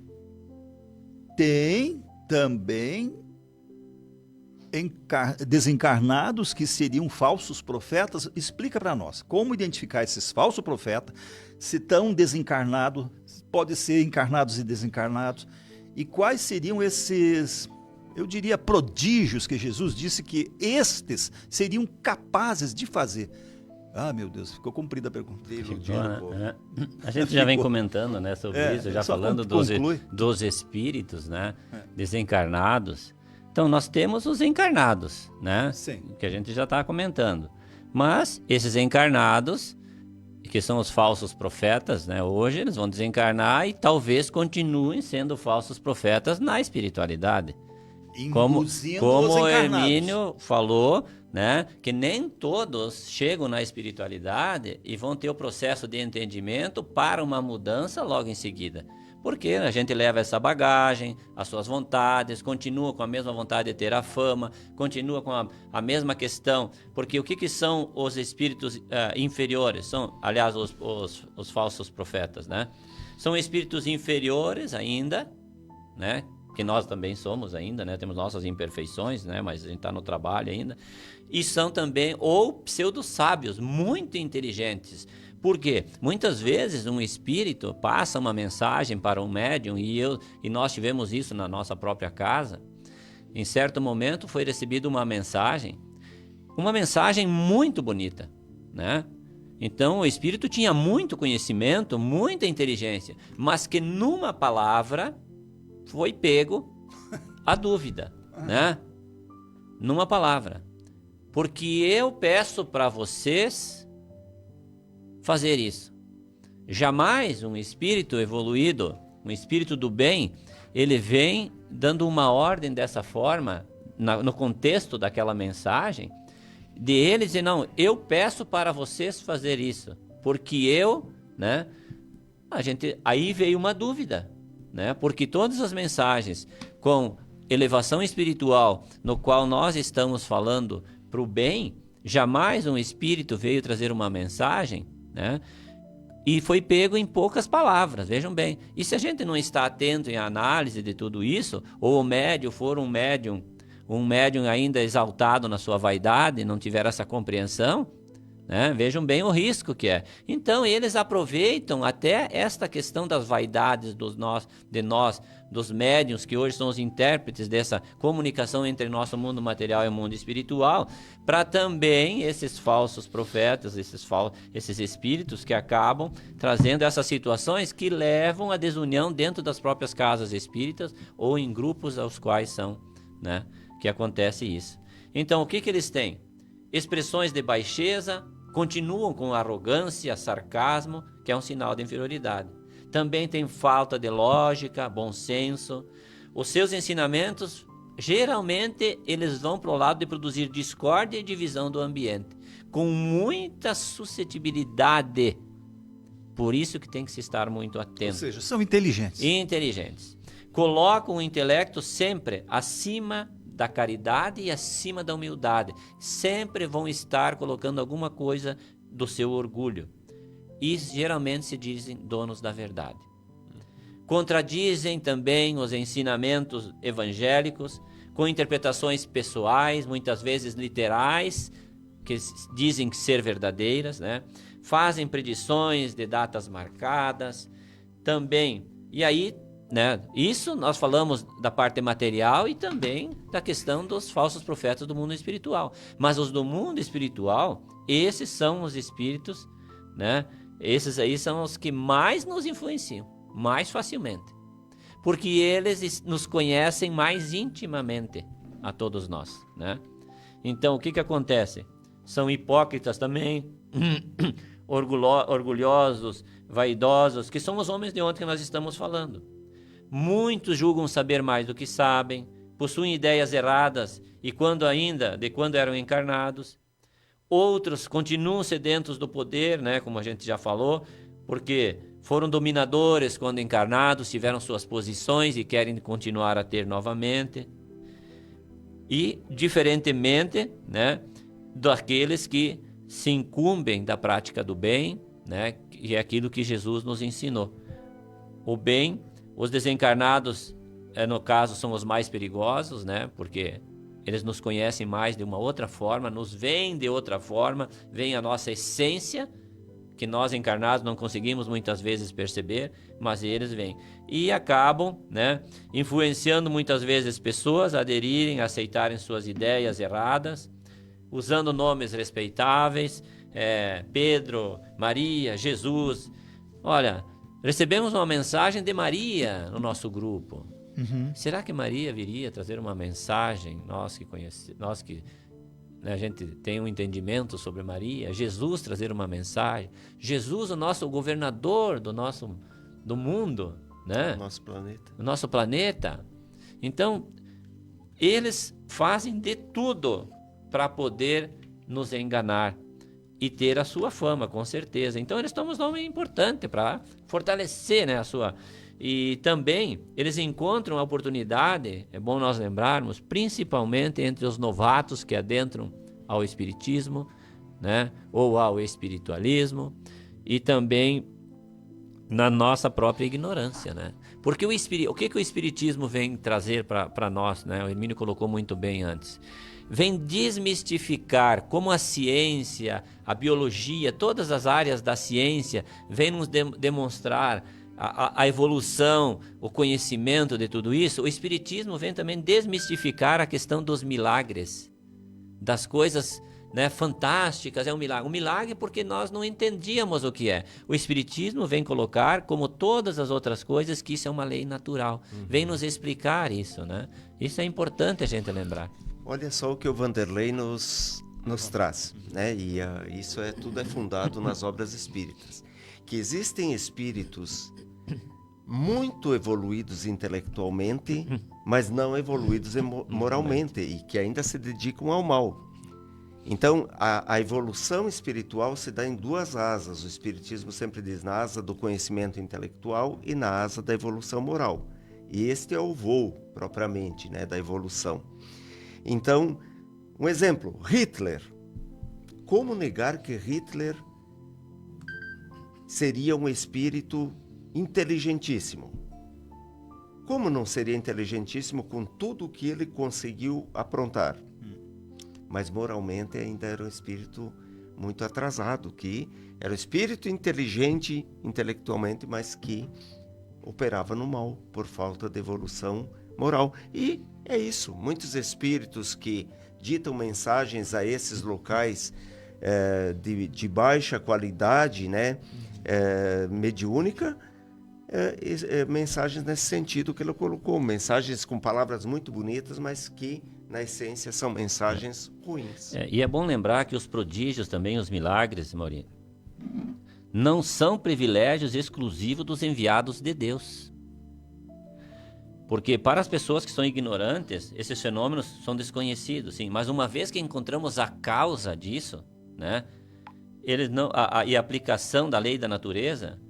Speaker 2: tem também desencarnados que seriam falsos profetas? Explica para nós, como identificar esses falsos profetas, se estão desencarnados, pode ser encarnados e desencarnados, e quais seriam esses, eu diria, prodígios que Jesus disse que estes seriam capazes de fazer. Meu Deus, ficou comprida a pergunta.
Speaker 3: A gente já vem comentando, né, sobre isso, já falando dos espíritos, né, desencarnados. Então, nós temos os encarnados, né,
Speaker 2: Sim.
Speaker 3: que a gente já está comentando. Mas esses encarnados, que são os falsos profetas, né, hoje eles vão desencarnar e talvez continuem sendo falsos profetas na espiritualidade. Como o Hermínio falou, né, que nem todos chegam na espiritualidade e vão ter o processo de entendimento para uma mudança logo em seguida. Porque a gente leva essa bagagem, as suas vontades, continua com a mesma vontade de ter a fama, continua com a mesma questão. Porque o que são os espíritos inferiores? São, aliás, os falsos profetas, né? São espíritos inferiores ainda, né? Que nós também somos ainda, né? Temos nossas imperfeições, né? Mas a gente está no trabalho ainda. E são também, ou pseudo-sábios, muito inteligentes. Por quê? Muitas vezes um espírito passa uma mensagem para um médium, e nós tivemos isso na nossa própria casa. Em certo momento foi recebida uma mensagem muito bonita, né? Então o espírito tinha muito conhecimento, muita inteligência, mas que numa palavra foi pego a dúvida, né? Numa palavra. Porque eu peço para vocês fazer isso. Jamais um espírito evoluído, um espírito do bem, ele vem dando uma ordem dessa forma, no contexto daquela mensagem, de ele dizer, não, eu peço para vocês fazer isso, porque eu, né? Aí veio uma dúvida, né? Porque todas as mensagens com elevação espiritual, no qual nós estamos falando para o bem, jamais um espírito veio trazer uma mensagem, né? E foi pego em poucas palavras, vejam bem. E se a gente não está atento em análise de tudo isso, ou o médium for um médium ainda exaltado na sua vaidade, não tiver essa compreensão, né? Vejam bem o risco que é. Então eles aproveitam até esta questão das vaidades de nós, dos médiuns, que hoje são os intérpretes dessa comunicação entre nosso mundo material e o mundo espiritual, para também esses falsos profetas, esses espíritos que acabam trazendo essas situações que levam à desunião dentro das próprias casas espíritas ou em grupos aos quais são, né, que acontece isso. Então o que eles têm? Expressões de baixeza, continuam com arrogância, sarcasmo, que é um sinal de inferioridade. Também tem falta de lógica, bom senso. Os seus ensinamentos, geralmente, eles vão para o lado de produzir discórdia e divisão do ambiente, com muita suscetibilidade. Por isso que tem que se estar muito atento.
Speaker 2: Ou seja, são inteligentes.
Speaker 3: Inteligentes. Colocam o intelecto sempre acima da caridade e acima da humildade. Sempre vão estar colocando alguma coisa do seu orgulho. E geralmente se dizem donos da verdade. Contradizem também os ensinamentos evangélicos com interpretações pessoais, muitas vezes literais, que dizem ser verdadeiras, né? Fazem predições de datas marcadas também. E aí, né, isso nós falamos da parte material e também da questão dos falsos profetas do mundo espiritual. Mas os do mundo espiritual, esses são os espíritos, né? Esses aí são os que mais nos influenciam, mais facilmente. Porque eles nos conhecem mais intimamente a todos nós, né? Então, o que acontece? são hipócritas também, orgulhosos, vaidosos, que são os homens de ontem que nós estamos falando. Muitos julgam saber mais do que sabem, possuem ideias erradas de quando eram encarnados. Outros continuam sedentos do poder, né, como a gente já falou, porque foram dominadores quando encarnados, tiveram suas posições e querem continuar a ter novamente. E, diferentemente, né, daqueles que se incumbem da prática do bem, né, que é aquilo que Jesus nos ensinou. O bem, os desencarnados, no caso, são os mais perigosos, né, porque eles nos conhecem mais de uma outra forma, nos veem de outra forma, veem a nossa essência, que nós encarnados não conseguimos muitas vezes perceber, mas eles veem. E acabam, né, influenciando muitas vezes pessoas a aderirem, a aceitarem suas ideias erradas, usando nomes respeitáveis, Pedro, Maria, Jesus. Olha, recebemos uma mensagem de Maria no nosso grupo. Será que Maria viria trazer uma mensagem? Nós que a gente tem um entendimento sobre Maria, Jesus trazer uma mensagem, Jesus, o nosso governador do mundo, né? O nosso planeta. Então, eles fazem de tudo para poder nos enganar e ter a sua fama, com certeza. Então, eles tomam um nome importante para fortalecer, né, a sua... E também eles encontram a oportunidade, é bom nós lembrarmos, principalmente entre os novatos que adentram ao espiritismo, né, ou ao espiritualismo, e também na nossa própria ignorância, né? Porque o que o espiritismo vem trazer para nós, né? O Hermínio colocou muito bem antes. Vem desmistificar como a ciência, a biologia, todas as áreas da ciência vem nos demonstrar a evolução, o conhecimento de tudo isso. O Espiritismo vem também desmistificar a questão dos milagres, das coisas, né, fantásticas. É um milagre. Um milagre porque nós não entendíamos o que é. O Espiritismo vem colocar, como todas as outras coisas, que isso é uma lei natural. Vem nos explicar isso, né? Isso é importante a gente lembrar.
Speaker 4: Olha só o que o Vanderlei nos traz, né? E tudo é fundado nas obras espíritas. Que existem espíritos muito evoluídos intelectualmente, mas não evoluídos moralmente, e que ainda se dedicam ao mal. Então, a evolução espiritual se dá em duas asas. O Espiritismo sempre diz na asa do conhecimento intelectual e na asa da evolução moral. E este é o voo, propriamente, né, da evolução. Então, um exemplo, Hitler. Como negar que Hitler seria um espírito inteligentíssimo? Como não seria inteligentíssimo com tudo o que ele conseguiu aprontar? Mas moralmente ainda era um espírito muito atrasado, que era um espírito inteligente intelectualmente, mas que operava no mal por falta de evolução moral. E é isso, muitos espíritos que ditam mensagens a esses locais de baixa qualidade, né, mediúnica, mensagens nesse sentido que ele colocou, mensagens com palavras muito bonitas, mas que na essência são mensagens ruins.
Speaker 3: E é bom lembrar que os prodígios também, os milagres, Maurinho, não são privilégios exclusivos dos enviados de Deus. Porque para as pessoas que são ignorantes, esses fenômenos são desconhecidos, sim, mas uma vez que encontramos a causa disso, né, e a aplicação da lei da natureza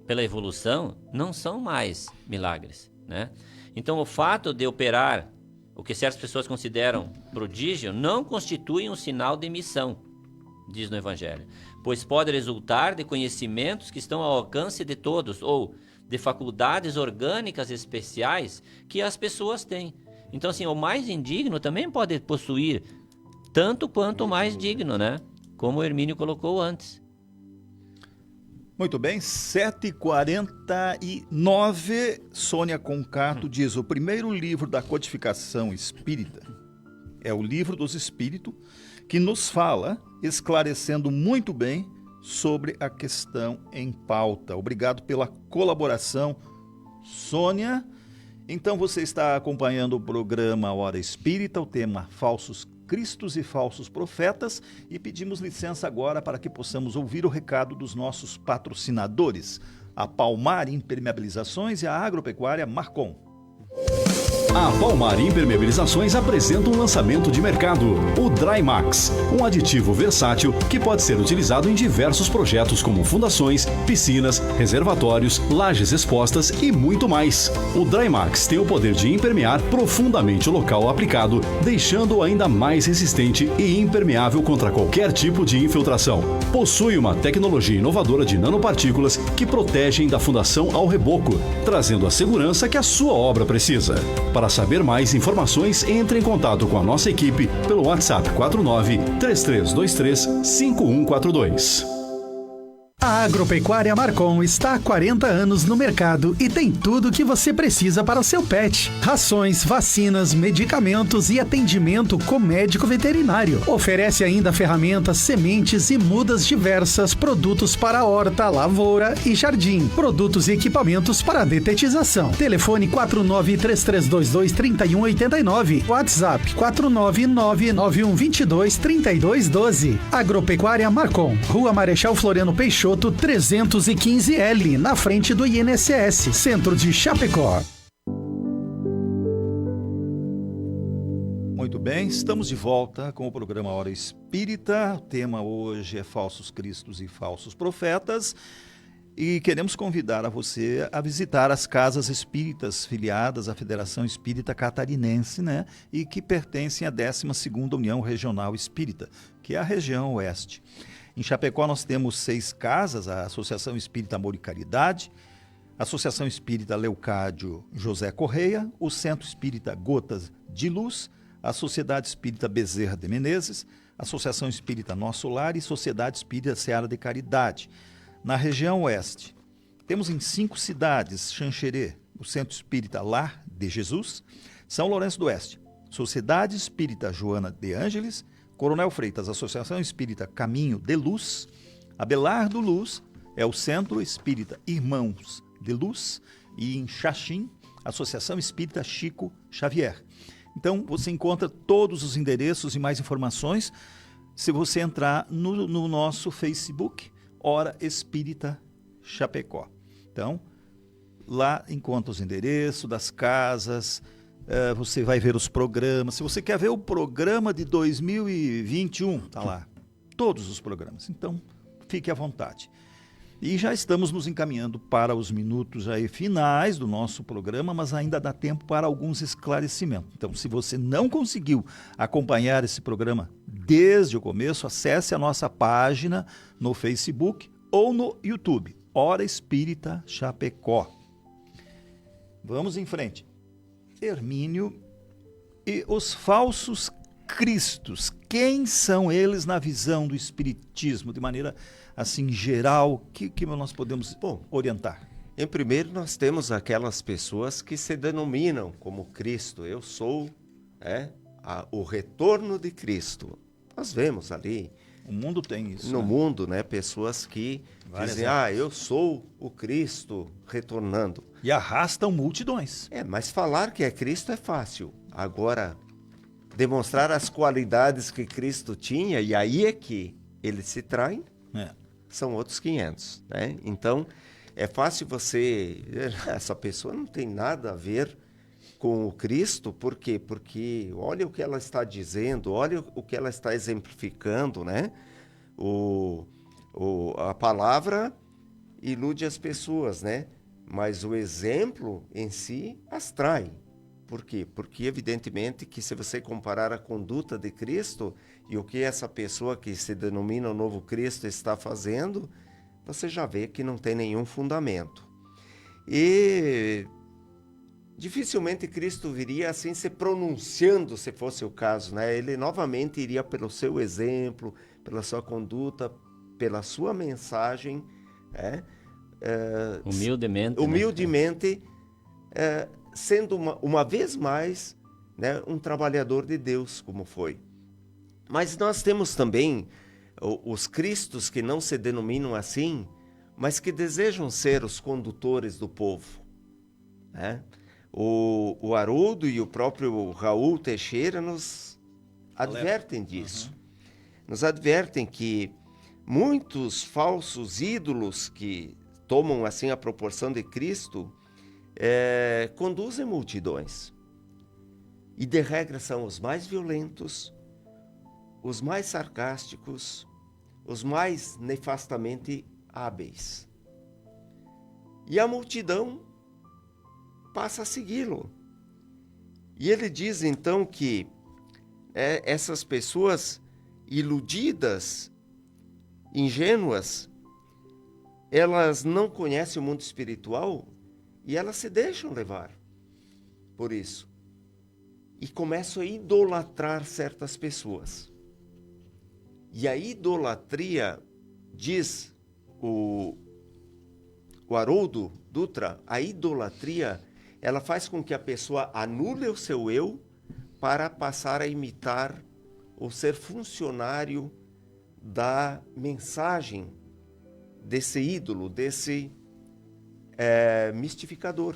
Speaker 3: pela evolução não são mais milagres, né? Então, o fato de operar o que certas pessoas consideram prodígio não constitui um sinal de missão, diz no Evangelho, pois pode resultar de conhecimentos que estão ao alcance de todos ou de faculdades orgânicas especiais que as pessoas têm. Então, assim, o mais indigno também pode possuir tanto quanto o mais digno, né? Como o Hermínio colocou antes.
Speaker 2: Muito bem, 7h49, Sônia Concato diz: o primeiro livro da codificação espírita é o Livro dos Espíritos, que nos fala, esclarecendo muito bem sobre a questão em pauta. Obrigado pela colaboração, Sônia. Então você está acompanhando o programa Hora Espírita, o tema Falsos Cristos e Falsos Profetas, e pedimos licença agora para que possamos ouvir o recado dos nossos patrocinadores, a Palmar Impermeabilizações e a Agropecuária Marcon.
Speaker 1: A Palmar Impermeabilizações apresenta um lançamento de mercado, o Drymax, um aditivo versátil que pode ser utilizado em diversos projetos como fundações, piscinas, reservatórios, lajes expostas e muito mais. O Drymax tem o poder de impermear profundamente o local aplicado, deixando-o ainda mais resistente e impermeável contra qualquer tipo de infiltração. Possui uma tecnologia inovadora de nanopartículas que protegem da fundação ao reboco, trazendo a segurança que a sua obra precisa. Para saber mais informações, entre em contato com a nossa equipe pelo WhatsApp 49-3323-5142.
Speaker 5: A Agropecuária Marcon está há 40 anos no mercado e tem tudo o que você precisa para o seu pet. Rações, vacinas, medicamentos e atendimento com médico veterinário. Oferece ainda ferramentas, sementes e mudas diversas, produtos para horta, lavoura e jardim. Produtos e equipamentos para detetização. Telefone 49-3322-3189. WhatsApp 499-9122-3212. Agropecuária Marcon. Rua Marechal Floriano Peixoto, 315L, na frente do INSS, centro de Chapecó.
Speaker 2: Muito bem, estamos de volta com o programa Hora Espírita. O tema hoje é Falsos Cristos e Falsos Profetas. E queremos convidar a você a visitar as casas espíritas filiadas à Federação Espírita Catarinense, né? E que pertencem à 12ª União Regional Espírita, que é a região oeste. Em Chapecó nós temos 6 casas, a Associação Espírita Amor e Caridade, a Associação Espírita Leocádio José Correia, o Centro Espírita Gotas de Luz, a Sociedade Espírita Bezerra de Menezes, a Associação Espírita Nosso Lar e Sociedade Espírita Seara de Caridade. Na região oeste, temos em 5 cidades, Xanxerê, o Centro Espírita Lar de Jesus, São Lourenço do Oeste, Sociedade Espírita Joana de Ângeles, Coronel Freitas, Associação Espírita Caminho de Luz, Abelardo Luz é o Centro Espírita Irmãos de Luz e em Xaxim, Associação Espírita Chico Xavier. Então, você encontra todos os endereços e mais informações se você entrar no nosso Facebook, Hora Espírita Chapecó. Então, lá encontra os endereços das casas, você vai ver os programas. Se você quer ver o programa de 2021, está lá. Todos os programas. Então, fique à vontade. E já estamos nos encaminhando para os minutos aí finais do nosso programa, mas ainda dá tempo para alguns esclarecimentos. Então, se você não conseguiu acompanhar esse programa desde o começo, acesse a nossa página no Facebook ou no YouTube, Hora Espírita Chapecó. Vamos em frente. Hermínio e os falsos cristos, quem são eles na visão do espiritismo, de maneira assim geral, que nós podemos orientar?
Speaker 4: Em primeiro, nós temos aquelas pessoas que se denominam como Cristo. Eu sou o retorno de Cristo. Nós vemos ali.
Speaker 2: O mundo tem isso.
Speaker 4: No mundo, né? Pessoas que dizem, eu sou o Cristo retornando.
Speaker 2: E arrastam multidões.
Speaker 4: Mas falar que é Cristo é fácil. Agora, demonstrar as qualidades que Cristo tinha, e aí é que eles se traem, são outros 500, né? Então, é fácil você... Essa pessoa não tem nada a ver com o Cristo, por quê? Porque olha o que ela está dizendo, olha o que ela está exemplificando, né? A palavra ilude as pessoas, né? Mas o exemplo em si as trai. Por quê? Porque evidentemente que se você comparar a conduta de Cristo e o que essa pessoa que se denomina o novo Cristo está fazendo, você já vê que não tem nenhum fundamento. E dificilmente Cristo viria assim se pronunciando, se fosse o caso, né? Ele novamente iria pelo seu exemplo, pela sua conduta, pela sua mensagem, humildemente, sendo uma vez mais, né, um trabalhador de Deus, como foi. Mas nós temos também os cristos que não se denominam assim, mas que desejam ser os condutores do povo, né? O Haroldo e o próprio Raul Teixeira nos advertem disso. Nos advertem que muitos falsos ídolos que tomam assim a proporção de Cristo conduzem multidões. E de regra são os mais violentos, os mais sarcásticos, os mais nefastamente hábeis. E a multidão passa a segui-lo. E ele diz então que essas pessoas iludidas, ingênuas, elas não conhecem o mundo espiritual e elas se deixam levar por isso. E começam a idolatrar certas pessoas. E a idolatria, diz o Haroldo Dutra, a idolatria, ela faz com que a pessoa anule o seu eu para passar a imitar ou ser funcionário da mensagem desse ídolo, desse mistificador.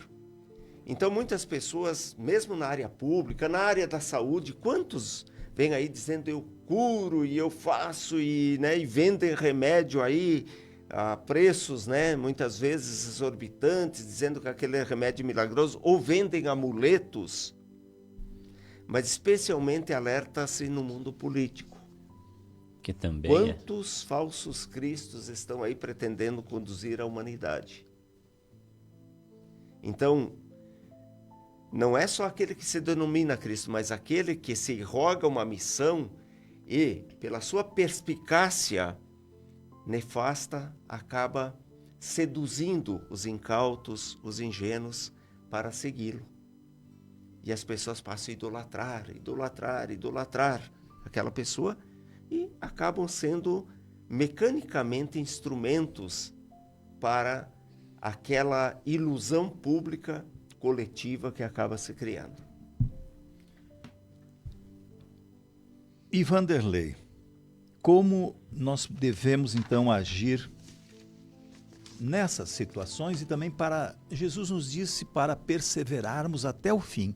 Speaker 4: Então, muitas pessoas, mesmo na área pública, na área da saúde, quantos vêm aí dizendo eu curo e eu faço e vendem remédio aí a preços, muitas vezes exorbitantes, dizendo que aquele é remédio milagroso, ou vendem amuletos, mas especialmente alerta-se no mundo político.
Speaker 3: Que também
Speaker 4: Quantos falsos cristos estão aí pretendendo conduzir a humanidade? Então, não é só aquele que se denomina Cristo, mas aquele que se roga uma missão e, pela sua perspicácia nefasta, acaba seduzindo os incautos, os ingênuos, para segui-lo. E as pessoas passam a idolatrar aquela pessoa e acabam sendo mecanicamente instrumentos para aquela ilusão pública coletiva que acaba se criando.
Speaker 2: E Vanderlei, como nós devemos então agir nessas situações e também para, Jesus nos disse para perseverarmos até o fim.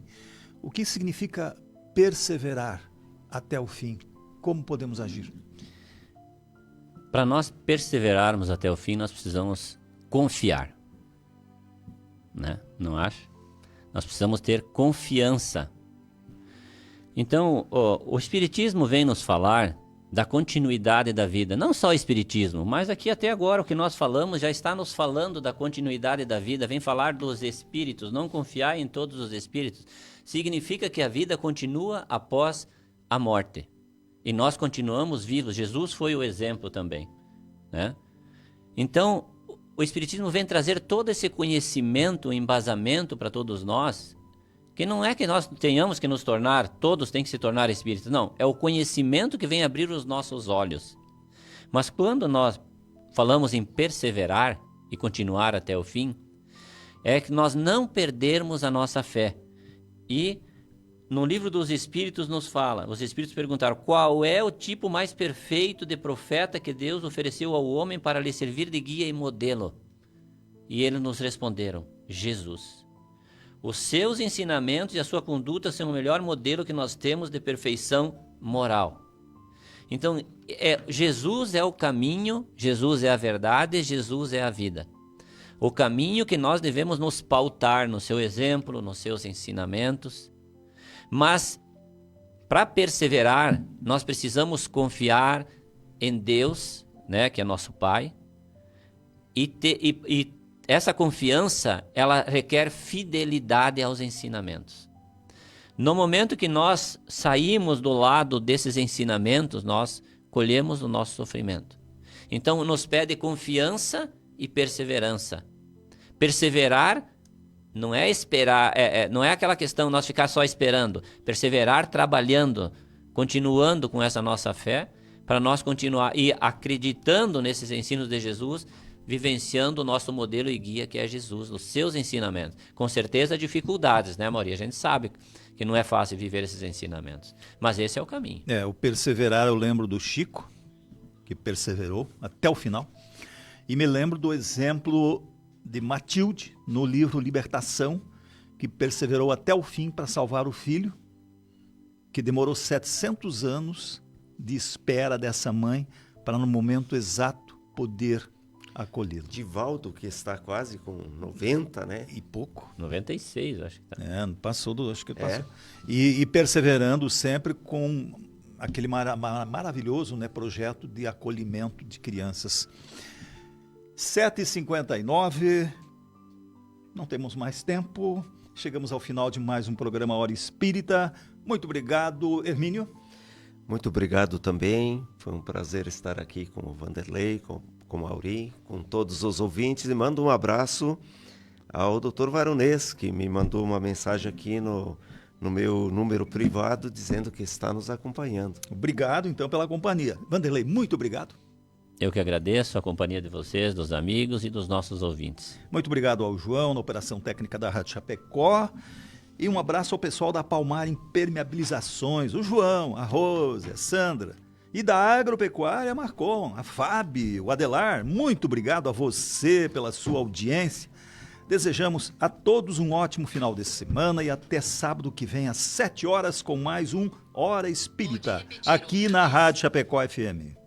Speaker 2: O que significa perseverar até o fim? Como podemos agir?
Speaker 3: Para nós perseverarmos até o fim, nós precisamos confiar, não acha? Nós precisamos ter confiança. Então, o Espiritismo vem nos falar da continuidade da vida. Não só o Espiritismo, mas aqui até agora o que nós falamos já está nos falando da continuidade da vida. Vem falar dos espíritos, não confiar em todos os espíritos. Significa que a vida continua após a morte. E nós continuamos vivos. Jesus foi o exemplo também, Então, o Espiritismo vem trazer todo esse conhecimento, embasamento para todos nós, que não é que nós tenhamos que nos tornar, todos têm que se tornar espíritos, não. É o conhecimento que vem abrir os nossos olhos. Mas quando nós falamos em perseverar e continuar até o fim, é que nós não perdermos a nossa fé. E no livro dos Espíritos nos fala, os Espíritos perguntaram qual é o tipo mais perfeito de profeta que Deus ofereceu ao homem para lhe servir de guia e modelo. E eles nos responderam, Jesus. Os seus ensinamentos e a sua conduta são o melhor modelo que nós temos de perfeição moral. Então, Jesus é o caminho, Jesus é a verdade, Jesus é a vida. O caminho que nós devemos nos pautar no seu exemplo, nos seus ensinamentos. Mas, para perseverar, nós precisamos confiar em Deus, que é nosso Pai, e essa confiança, ela requer fidelidade aos ensinamentos. No momento que nós saímos do lado desses ensinamentos, nós colhemos o nosso sofrimento. Então, nos pede confiança e perseverança. Perseverar não é esperar, não é aquela questão nós ficar só esperando. Perseverar trabalhando, continuando com essa nossa fé, para nós continuar e acreditando nesses ensinos de Jesus, vivenciando o nosso modelo e guia que é Jesus, os seus ensinamentos. Com certeza dificuldades, Mauri? A gente sabe que não é fácil viver esses ensinamentos, mas esse é o caminho.
Speaker 2: O perseverar, eu lembro do Chico, que perseverou até o final, e me lembro do exemplo de Matilde, no livro Libertação, que perseverou até o fim para salvar o filho, que demorou 700 anos de espera dessa mãe para no momento exato poder acolhê-lo.
Speaker 4: Divaldo, que está quase com 90, né?
Speaker 2: E pouco.
Speaker 3: 96, acho que tá.
Speaker 2: Acho que passou. E perseverando sempre com aquele maravilhoso, né, projeto de acolhimento de crianças. 7h59, não temos mais tempo. Chegamos ao final de mais um programa Hora Espírita. Muito obrigado, Hermínio.
Speaker 4: Muito obrigado também. Foi um prazer estar aqui com o Vanderlei, com o Mauri, com todos os ouvintes. E mando um abraço ao Dr. Varonês, que me mandou uma mensagem aqui no meu número privado, dizendo que está nos acompanhando.
Speaker 2: Obrigado, então, pela companhia. Vanderlei, muito obrigado.
Speaker 3: Eu que agradeço a companhia de vocês, dos amigos e dos nossos ouvintes.
Speaker 2: Muito obrigado ao João, na operação técnica da Rádio Chapecó. E um abraço ao pessoal da Palmar Impermeabilizações, o João, a Rose, a Sandra. E da Agropecuária Marcon, a Fábio, o Adelar. Muito obrigado a você pela sua audiência. Desejamos a todos um ótimo final de semana e até sábado que vem às 7 horas com mais um Hora Espírita, aqui na Rádio Chapecó FM.